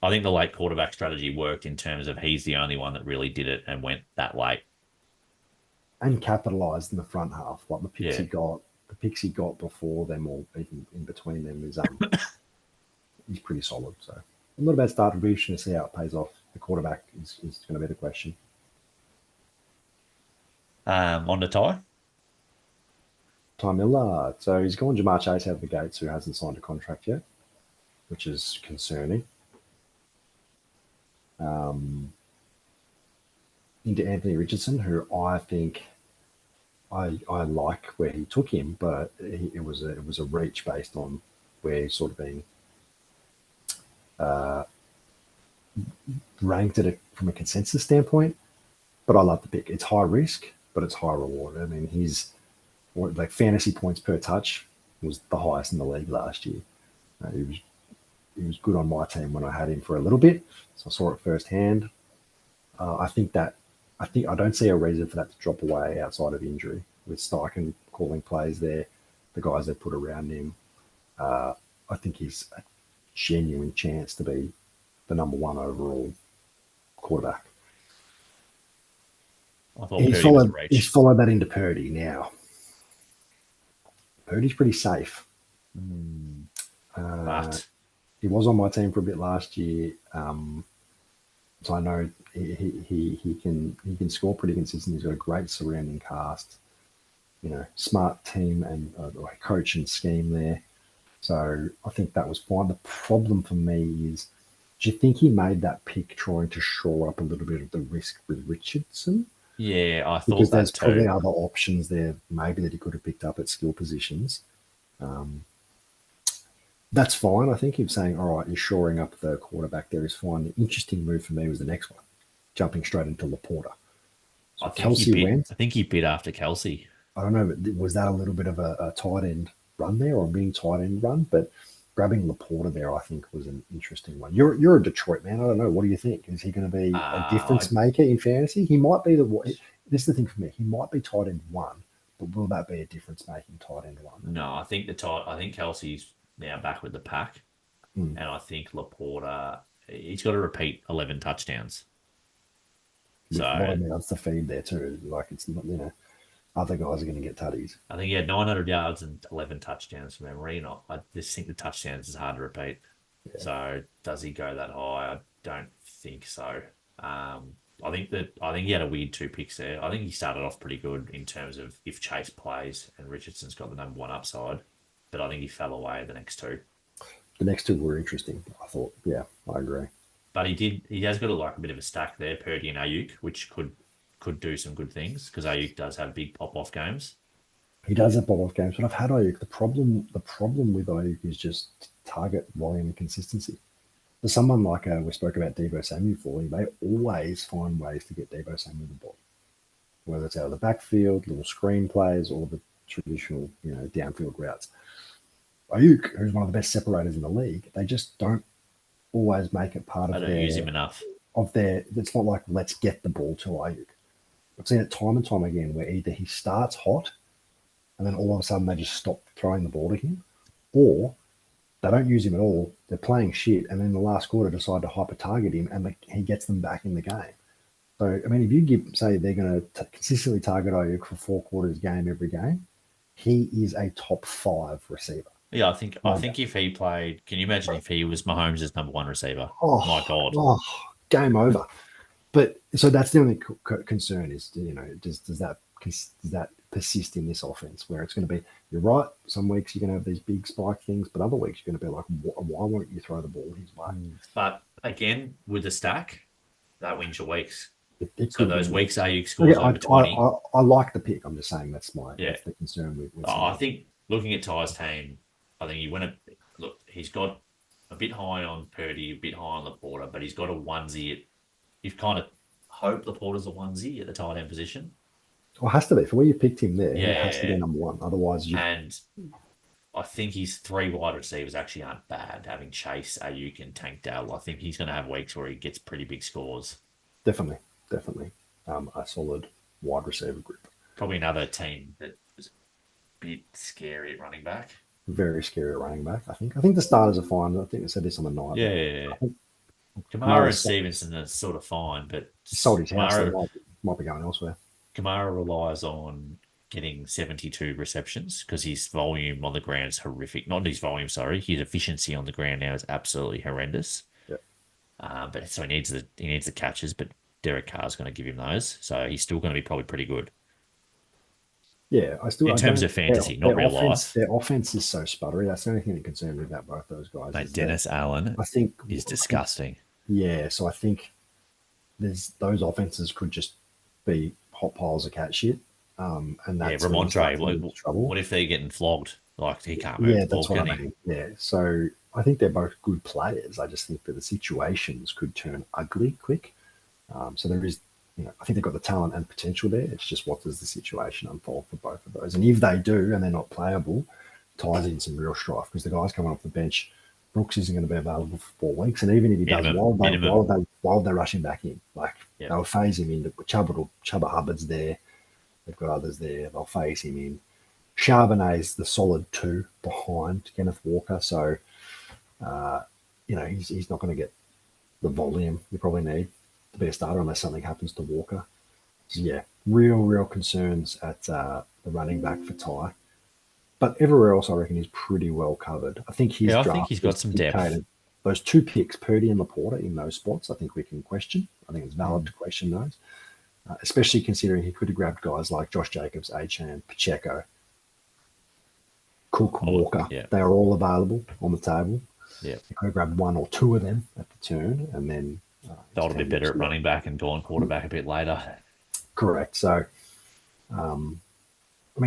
I think the late quarterback strategy worked in terms of he's the only one that really did it and went that late. And capitalised in the front half. Like the picks he got before them or even in between them is he's pretty solid. So not a bad start. We're going to see how it pays off. The quarterback is going to be the question. On the tie? Ty Miller. So he's gone Jamar Chase out of the gates, who hasn't signed a contract yet, which is concerning. Into Anthony Richardson, who I think I like where he took him, but it was a reach based on where he's sort of been ranked from a consensus standpoint. But I love the pick. It's high risk, but it's high reward. I mean, he's like fantasy points per touch was the highest in the league last year. He was good on my team when I had him for a little bit, so I saw it firsthand. I don't see a reason for that to drop away outside of injury. with Steichen calling plays there, the guys they put around him. I think he's a genuine chance to be the number one overall quarterback. I thought Purdy was a reach. He's followed that into Purdy now. Purdy's pretty safe. But he was on my team for a bit last year, so I know he can score pretty consistently. He's got a great surrounding cast, smart team and coach and scheme there. So I think that was fine. The problem for me is, do you think he made that pick trying to shore up a little bit of the risk with Richardson? Yeah, I thought Because that there's too. probably other options there, maybe that he could have picked up at skill positions. That's fine. I think him saying, all right, you're shoring up the quarterback there is fine. The interesting move for me was the next one, jumping straight into Laporta. So I think he bid after Kelsey. I don't know, but was that a little bit of a tight end run there or a mini tight end run? But grabbing Laporta there, I think, was an interesting one. You're a Detroit man. I don't know. What do you think? Is he going to be a difference maker in fantasy? He might be this is the thing for me. He might be tight end one, but will that be a difference making tight end one? No, I think Kelsey's now back with the pack, and I think Laporta, he's got to repeat 11 touchdowns. So that's the feed there too. Like it's not, other guys are going to get tutties. I think he had 900 yards and 11 touchdowns from memory. I just think the touchdowns is hard to repeat. Yeah. So does he go that high? I don't think so. I think he had a weird 2 picks there. I think he started off pretty good in terms of if Chase plays and Richardson's got the number one upside, but I think he fell away the next 2. The next 2 were interesting. I thought, yeah, I agree. But he has got a bit of a stack there, Purdy and Ayuk, which could do some good things because Ayuk does have big pop-off games. He does have pop-off games, but I've had Ayuk. The problem with Ayuk is just target volume and consistency. For someone like we spoke about Deebo Samuel for, they always find ways to get Deebo Samuel the ball, whether it's out of the backfield, little screen plays, or the traditional downfield routes. Ayuk, who's one of the best separators in the league, they just don't always make it part of their. They don't use him enough. It's not like let's get the ball to Ayuk. I've seen it time and time again where either he starts hot and then all of a sudden they just stop throwing the ball to him, or they don't use him at all. They're playing shit, and then in the last quarter decide to hyper target him, and he gets them back in the game. So I mean, if you say they're going to consistently target Ayuk for 4 quarters game every game, he is a top 5 receiver. Yeah, I think if he played, can you imagine if he was Mahomes' number 1 receiver? Oh my God! Oh, game over. But so that's the only concern is, does that persist in this offense where it's going to be, you're right, some weeks you're going to have these big spike things, but other weeks you're going to be like, why won't you throw the ball his way? But again, with the stack, that wins your weeks. So those weeks Ayuk scores over 20. I like the pick. I'm just saying that's the concern with I think looking at Ty's team, I think he's got a bit high on Purdy, a bit high on Laporta, but he's got a onesie. You've kind of hoped Laporta's a onesie at the tight end position. Well, it has to be. For where you picked him there, it has to be number 1. Otherwise, And I think his 3 wide receivers actually aren't bad, having Chase, Ayuk, and Tank Dell. I think he's going to have weeks where he gets pretty big scores. Definitely. A solid wide receiver group. Probably another team that was a bit scary at running back. Very scary at running back, I think. I think the starters are fine. I think they said this on the night. Yeah. Kamara and Stevenson are sort of fine, but sold his house. Might be going elsewhere. Kamara relies on getting 72 receptions because his volume on the ground is horrific. Not his volume, sorry. His efficiency on the ground now is absolutely horrendous. Yep. But so he needs the catches, but Derek Carr's going to give him those, so he's still going to be probably pretty good. Yeah, in terms of fantasy, not real life. Their offense is so sputtery. That's the only thing that concerns me about both those guys. Mate, Dennis Allen, is disgusting. So I think those offenses could just be hot piles of cat shit. And that's Ramondre. Trouble. What if they're getting flogged? Like he can't move. Yeah, that's what I mean. Yeah, so I think they're both good players. I just think that the situations could turn ugly quick. So there is. I think they've got the talent and potential there. It's just what does the situation unfold for both of those. And if they do and they're not playable, ties in some real strife because the guys coming off the bench, Brooks isn't going to be available for 4 weeks. And even if he does, why would they rush him back in? They'll phase him in. Chuba Hubbard's there. They've got others there. They'll phase him in. Charbonnet's the solid 2 behind Kenneth Walker. So, he's not going to get the volume you probably need to be a starter unless something happens to Walker. So, yeah, real concerns at the running back for Ty. But everywhere else, I reckon he's pretty well covered. I think his I draft think he's got some depth. dictated. Those 2 picks, Purdy and Laporta, in those spots, I think we can question. I think it's valid to question those, especially considering he could have grabbed guys like Josh Jacobs, Achane, Pacheco, Cook, Walker. Yeah. They are all available on the table. Yeah. He could have grabbed 1 or 2 of them at the turn, and then thought it'd be better at running back and gone quarterback a bit later. Correct. So,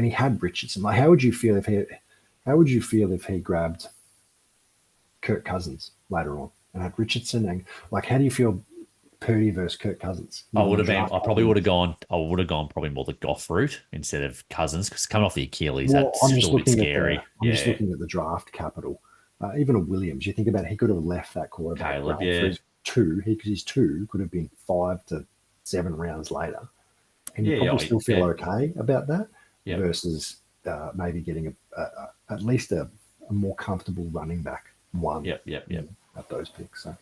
he had Richardson. Like, how would you feel if he grabbed Kirk Cousins later on and had Richardson? And how do you feel Purdy versus Kirk Cousins? I probably would have gone probably more the Goff route instead of Cousins, because coming off the Achilles, that's still a bit scary. I'm just looking at the draft capital. Even a Williams, you think about it, he could have left that quarterback Caleb, for his 2. Because his 2 could have been 5 to 7 rounds later, and you probably still feel okay about that. Versus maybe getting at least a more comfortable running back 1. At those picks. So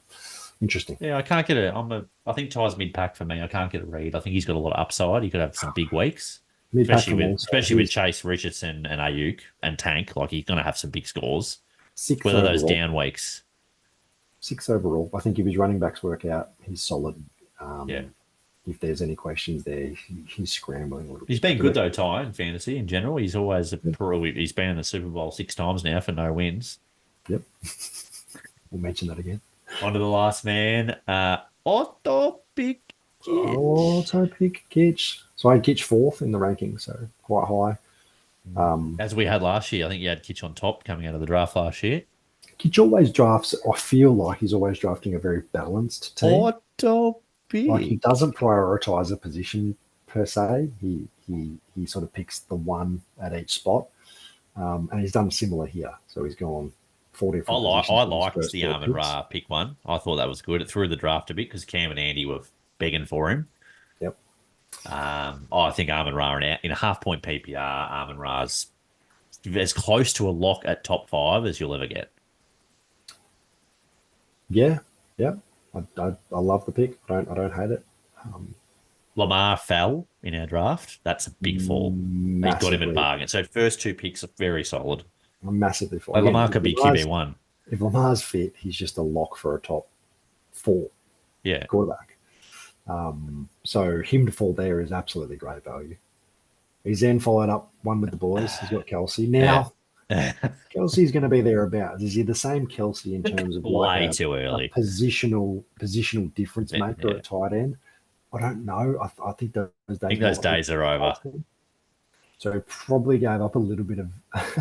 interesting. Yeah, I can't get I think Ty's mid-pack for me. I can't get a read. I think he's got a lot of upside. He could have some big weeks, especially with Chase, Richardson, and Ayuk and Tank. Like, he's going to have some big scores. 6 whether overall. Those down weeks. 6 overall. I think if his running backs work out, he's solid. If there's any questions there, he's scrambling a little bit. He's been good though, Ty, in fantasy in general. He's always he's been in the Super Bowl 6 times now for no wins. Yep. We'll mention that again. On to the last man, Otto Pick. Otto Pick Kitch. So I had Kitch 4th in the rankings, so quite high. As we had last year. I think you had Kitch on top coming out of the draft last year. Kitch always drafts, I feel like he's always drafting a very balanced team. Otto Pick. Like, he doesn't prioritize a position per se. He sort of picks the 1 at each spot. And he's done similar here. So he's gone 40. I liked the Amon-Ra pick 1. I thought that was good. It threw the draft a bit because Cam and Andy were begging for him. Yep. I think Amon-Ra in a half-point PPR, Amon-Ra's as close to a lock at top 5 as you'll ever get. Yeah. I love the pick. I don't hate it. Lamar fell in our draft. That's a big fall. He got him in bargain. So first 2 picks are very solid. Massively fall. Like, Lamar could be QB1. If Lamar's fit, he's just a lock for a top 4 quarterback. So him to fall there is absolutely great value. He's then followed up 1 with the boys. He's got Kelsey. Now, Kelsey's going to be thereabouts. Is he the same Kelsey in terms of way too early positional difference maker at tight end? I don't know. I think those days are over. So probably gave up a little bit of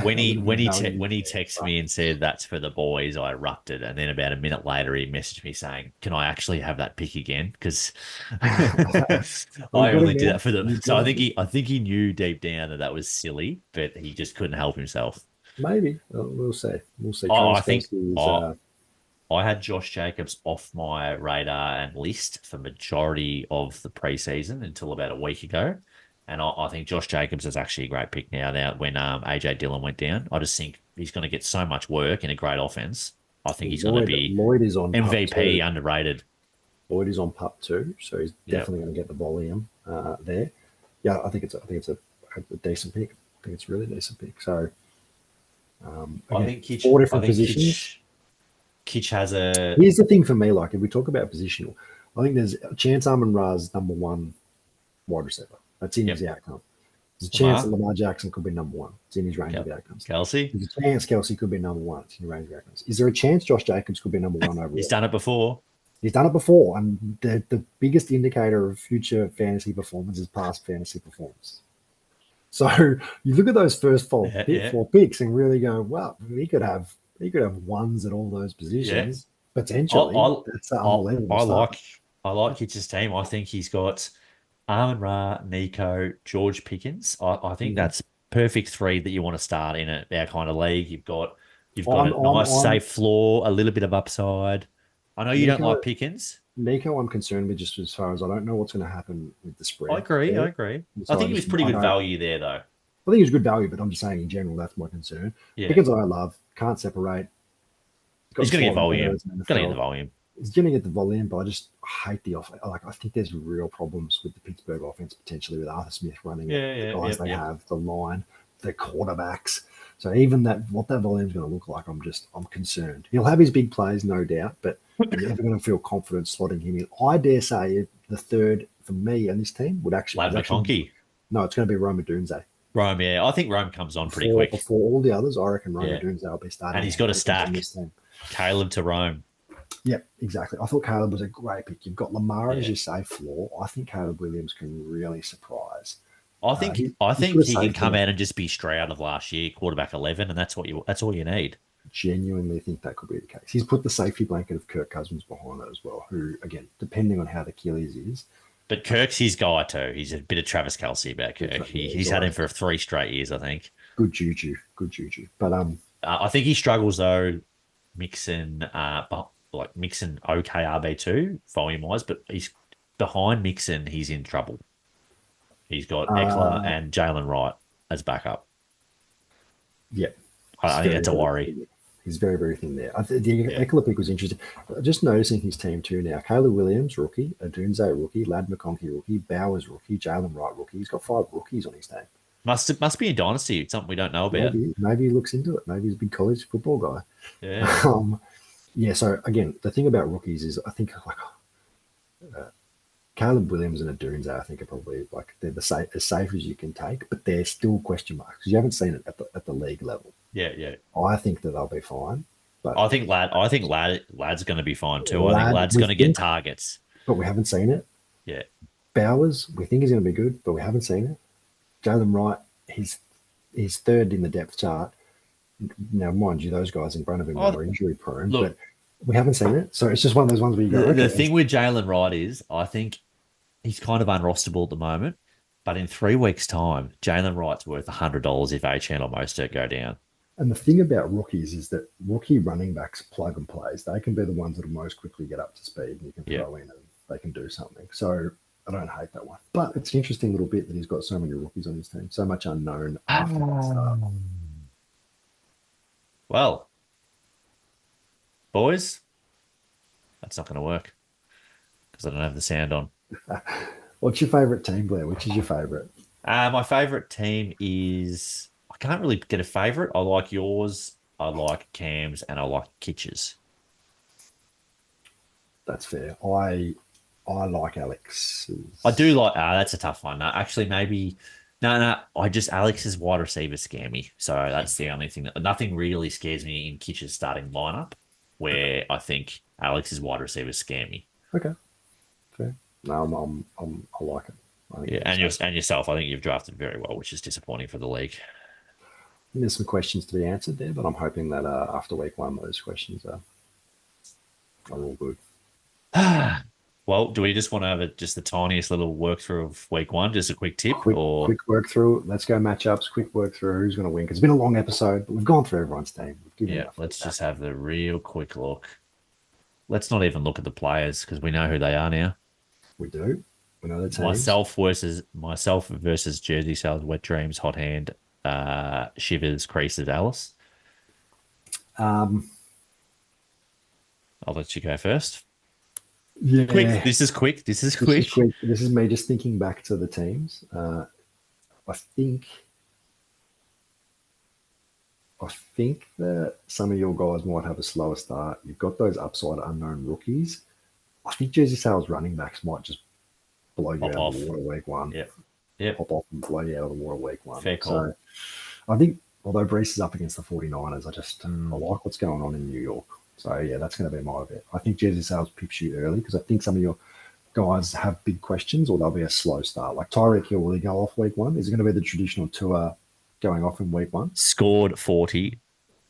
when he texted me and said that's for the boys, I erupted, and then about a minute later he messaged me saying, "Can I actually have that pick again?" Because I only did that for them. So I think he knew deep down that was silly, but he just couldn't help himself. Maybe we'll see. I had Josh Jacobs off my radar and list for majority of the preseason until about a week ago. And I think Josh Jacobs is actually a great pick now when A.J. Dillon went down. I just think he's going to get so much work in a great offense. I think he's going to be Lloyd is on MVP, underrated. Lloyd is on pup 2, so he's definitely going to get the volume there. Yeah, I think it's a decent pick. I think it's a really decent pick. So I think Kitch, 4 different positions. Kitch has a... Here's the thing for me, like, if we talk about positional, I think there's a chance Amon-Ra's number 1 wide receiver. That's in his outcome. There's a chance that Lamar Jackson could be number 1. It's in his range of outcomes. Kelsey? There's a chance Kelsey could be number 1. It's in his range of outcomes. Is there a chance Josh Jacobs could be number 1 overall? He's done it before. And the biggest indicator of future fantasy performance is past fantasy performance. So you look at those first 4 picks and really go, well, he could have 1s at all those positions potentially. That's unbelievable. I like Kitch's team. I think he's got Amon-Ra, Nico, George Pickens. I think that's perfect 3 that you want to start in our kind of league. You've got a nice safe floor, a little bit of upside. I know you don't like Pickens, Nico, I'm concerned with just as far as I don't know what's going to happen with the I spread. agree. I there. agree. I So think he was pretty I good don't. value there, though. I think it's good value, but I'm just saying in general that's my concern. Yeah. Pickens I love, can't separate. He's Got going to get slightly better volume. as an Going to get the NFL. volume. He's going to get the volume, but I just hate the off. Like I think there's real problems with the Pittsburgh offense potentially with Arthur Smith running it, Yeah, the yeah, guys yep, they yep. have, the line, the quarterbacks. So even that, what that volume's going to look like, I'm concerned. He'll have his big plays, no doubt, but are you ever going to feel confident slotting him in? I dare say the third for me and this team would actually Lad is actually McConkey. no, it's going to be Roma Dunze. Rome, yeah. I think Rome comes on pretty Before quick. before all the others, I reckon Roma Yeah. Dunze will be starting. And he's got a on stack. this team. Caleb to Rome. Yep, exactly. I thought Caleb was a great pick. You've got Lamar as Yeah. your safe floor. I think Caleb Williams can really surprise. I think He's he good at can come safety. out and just be straight out of last year, quarterback 11, and that's all you need. Genuinely think that could be the case. He's put the safety blanket of Kirk Cousins behind that as well, who, again, depending on how the Achilles is. But Kirk's his guy too. He's a bit of Travis Kelsey about Kirk. He's had him for 3 straight years, I think. Good juju. But I think he struggles though, mixing Mixon okay RB2 volume wise, but he's behind Mixon. He's in trouble. He's got Eckler and Jalen Wright as backup. Yeah, I think that's a worry. He's very, very thin there. The Eckler pick was interesting. Just noticing his team too now. Caleb Williams, rookie. Adunze, rookie. Lad McConkey, rookie. Bowers, rookie. Jalen Wright, rookie. He's got 5 rookies on his team. Must be a dynasty. It's something we don't know about. Maybe he looks into it. Maybe he's a big college football guy. Yeah. Yeah. So again, the thing about rookies is I think like Caleb Williams and Adunze, I think are probably like they're as safe as you can take, but they're still question marks because you haven't seen it at the league level. Yeah. I think that they'll be fine. But I think Lad's going to be fine too. I think Lad's going to get targets. But we haven't seen it. Yeah. Bowers, we think he's going to be good, but we haven't seen it. Jalen Wright, he's third in the depth chart. Now, mind you, those guys in front of him are injury prone, but we haven't seen it. So it's just one of those ones where you go, the thing with Jalen Wright is I think he's kind of unrostable at the moment, but in 3 weeks' time, Jalen Wright's worth $100 if Achane or Mostert go down. And the thing about rookies is that rookie running backs plug and plays. They can be the ones that will most quickly get up to speed and you can throw in and they can do something. So I don't hate that one. But it's an interesting little bit that he's got so many rookies on his team, so much unknown after the start. Well, boys, that's not going to work because I don't have the sound on. What's your favourite team, Blair? Which is your favourite? My favourite team is... I can't really get a favourite. I like yours, I like Cam's, and I like Kitch's. That's fair. I like Alex's. I do like... that's a tough one. No, actually, maybe... No. Alex's wide receiver scare me. So that's the only thing. Nothing really scares me in Kitch's starting lineup, where I think Alex's wide receivers scare me. Okay, fair. No, I like it. I think and yourself. I think you've drafted very well, which is disappointing for the league. There's some questions to be answered there, but I'm hoping that after week 1, those questions are all good. Well, do we just want to have just the tiniest little work through of week 1, just a quick tip? Quick work through. Let's go matchups. Quick work through who's going to win. Because it's been a long episode, but we've gone through everyone's team. Let's just have the real quick look. Let's not even look at the players because we know who they are now. We do. We know the teams. Myself versus Jersey Sales, Wet Dreams, Hot Hand, Shivers, Creases, Alice. I'll let you go first. Yeah. Quick. This is quick. This is me just thinking back to the teams. I think that some of your guys might have a slower start. You've got those upside unknown rookies. I think Jersey Sales running backs might just blow you out of the water week 1. Yep. Pop off and blow you out of the water week 1. Fair call. So I think, although Brees is up against the 49ers, I like what's going on in New York. So, yeah, that's going to be my bet. I think Jersey Sales pips you early because I think some of your guys have big questions or they'll be a slow start. Like Tyreek Hill, will he go off week 1? Is it going to be the traditional tour going off in week 1? Scored 40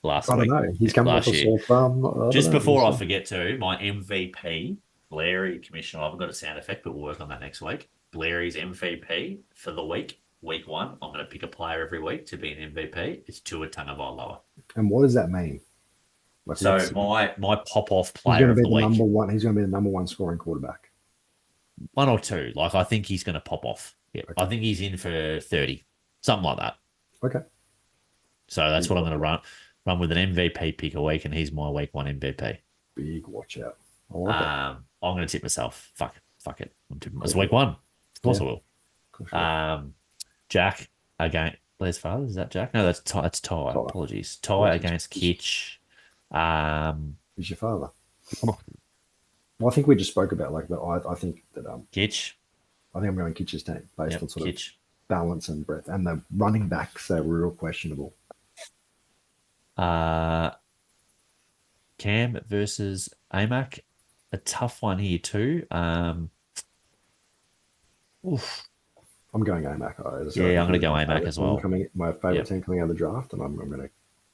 last week. I don't know. He's coming off a sore thumb. Just before I forget to, my MVP, Blairy Commissioner, I haven't got a sound effect, but we'll work on that next week. Blairy's MVP for the week 1. I'm going to pick a player every week to be an MVP. It's Tua Tagovailoa. And what does that mean? Like, So let's see. my pop-off He's player going of to the be the week, number one. He's going to be the number one scoring quarterback. one or two. Like, I think he's going to pop off. Yeah, Okay. I think he's in for 30, something like that. Okay. So that's what I'm going to run with an MVP pick a week, and he's my week 1 MVP. Big watch out. I like it. I'm going to tip myself. Fuck it. I'm tipping. It's Cool. week 1. Of course Yeah. I will. Cool, sure. Jack again. Blair's father, is that Jack? No, that's Ty. It's Ty. Apologies. Ty against Kitch. Who's your father? Well, I think we just spoke about like that. I think that Kitch. I think I'm going Kitch's team based on sort of balance and breadth, and the running backs are real questionable. Cam versus baaaack, a tough one here too. Oof. I'm going baaaack. Yeah, I'm going to go baaaack as well. My favorite team coming out of the draft, and I'm going to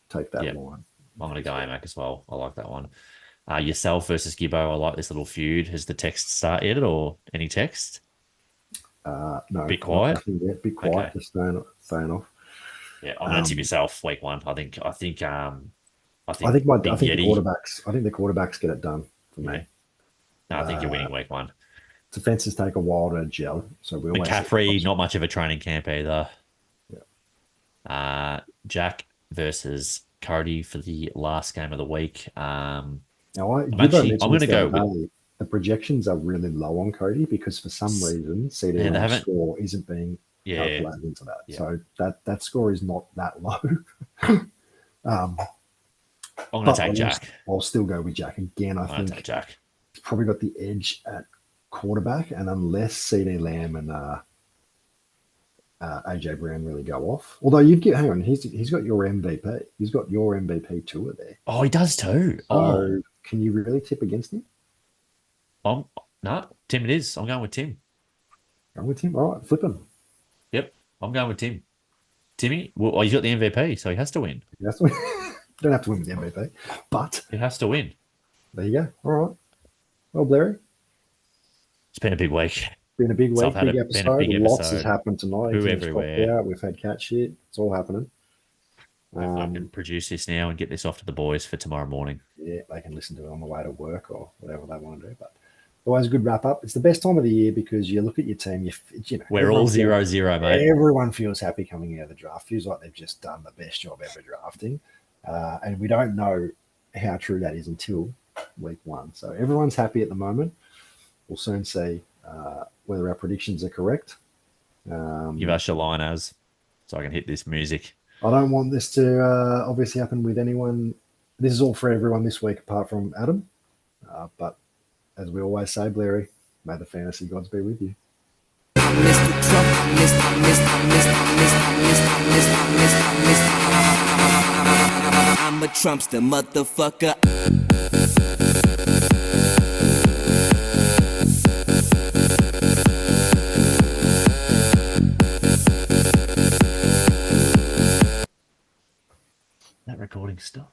take that line. I'm going to go baaaack as well. I like that one. Yourself versus Gibbo. I like this little feud. Has the text started yet, or any text? No. Bit quiet. Bit quiet. Okay. Just staying off. Yeah, I'm going to tip yourself week 1. I think the quarterbacks get it done for me. No, I think you're winning week 1. Defenses take a while to gel, so we always McCaffrey, not much of a training camp either. Yeah. Jack versus Cody for the last game of the week. I'm going to go with the projections are really low on Cody because for some reason CD's score isn't being calculated into that. Yeah. So that score is not that low. I'm going to take Jack. I'll still go with Jack again. I think Jack. He's probably got the edge at quarterback, and unless CD Lamb and AJ Brown really go off. Although hang on, he's got your MVP. He's got your MVP tour there. Oh, he does too. So can you really tip against him? No, Tim it is. I'm going with Tim. Going with Tim? All right, flip him. Yep, I'm going with Tim. Timmy, well, he's got the MVP, so he has to win. He has to win. Don't have to win with the MVP, but he has to win. There you go. All right. Well, Blairy. It's been a big week. Big episode. Lots has happened tonight. Who everywhere. We've had cat shit. It's all happening. I can produce this now and get this off to the boys for tomorrow morning. Yeah, they can listen to it on the way to work or whatever they want to do. But always a good wrap up. It's the best time of the year because you look at your team. We're all 0-0, mate. Everyone feels happy coming out of the draft. Feels like they've just done the best job ever drafting, and we don't know how true that is until week 1. So everyone's happy at the moment. We'll soon see whether our predictions are correct. Give us your line so I can hit this music. I don't want this to obviously happen with anyone. This is all for everyone this week apart from Adam. But as we always say, Blairy, may the fantasy gods be with you. I'm a Trumpster, motherfucker. That recording stuff.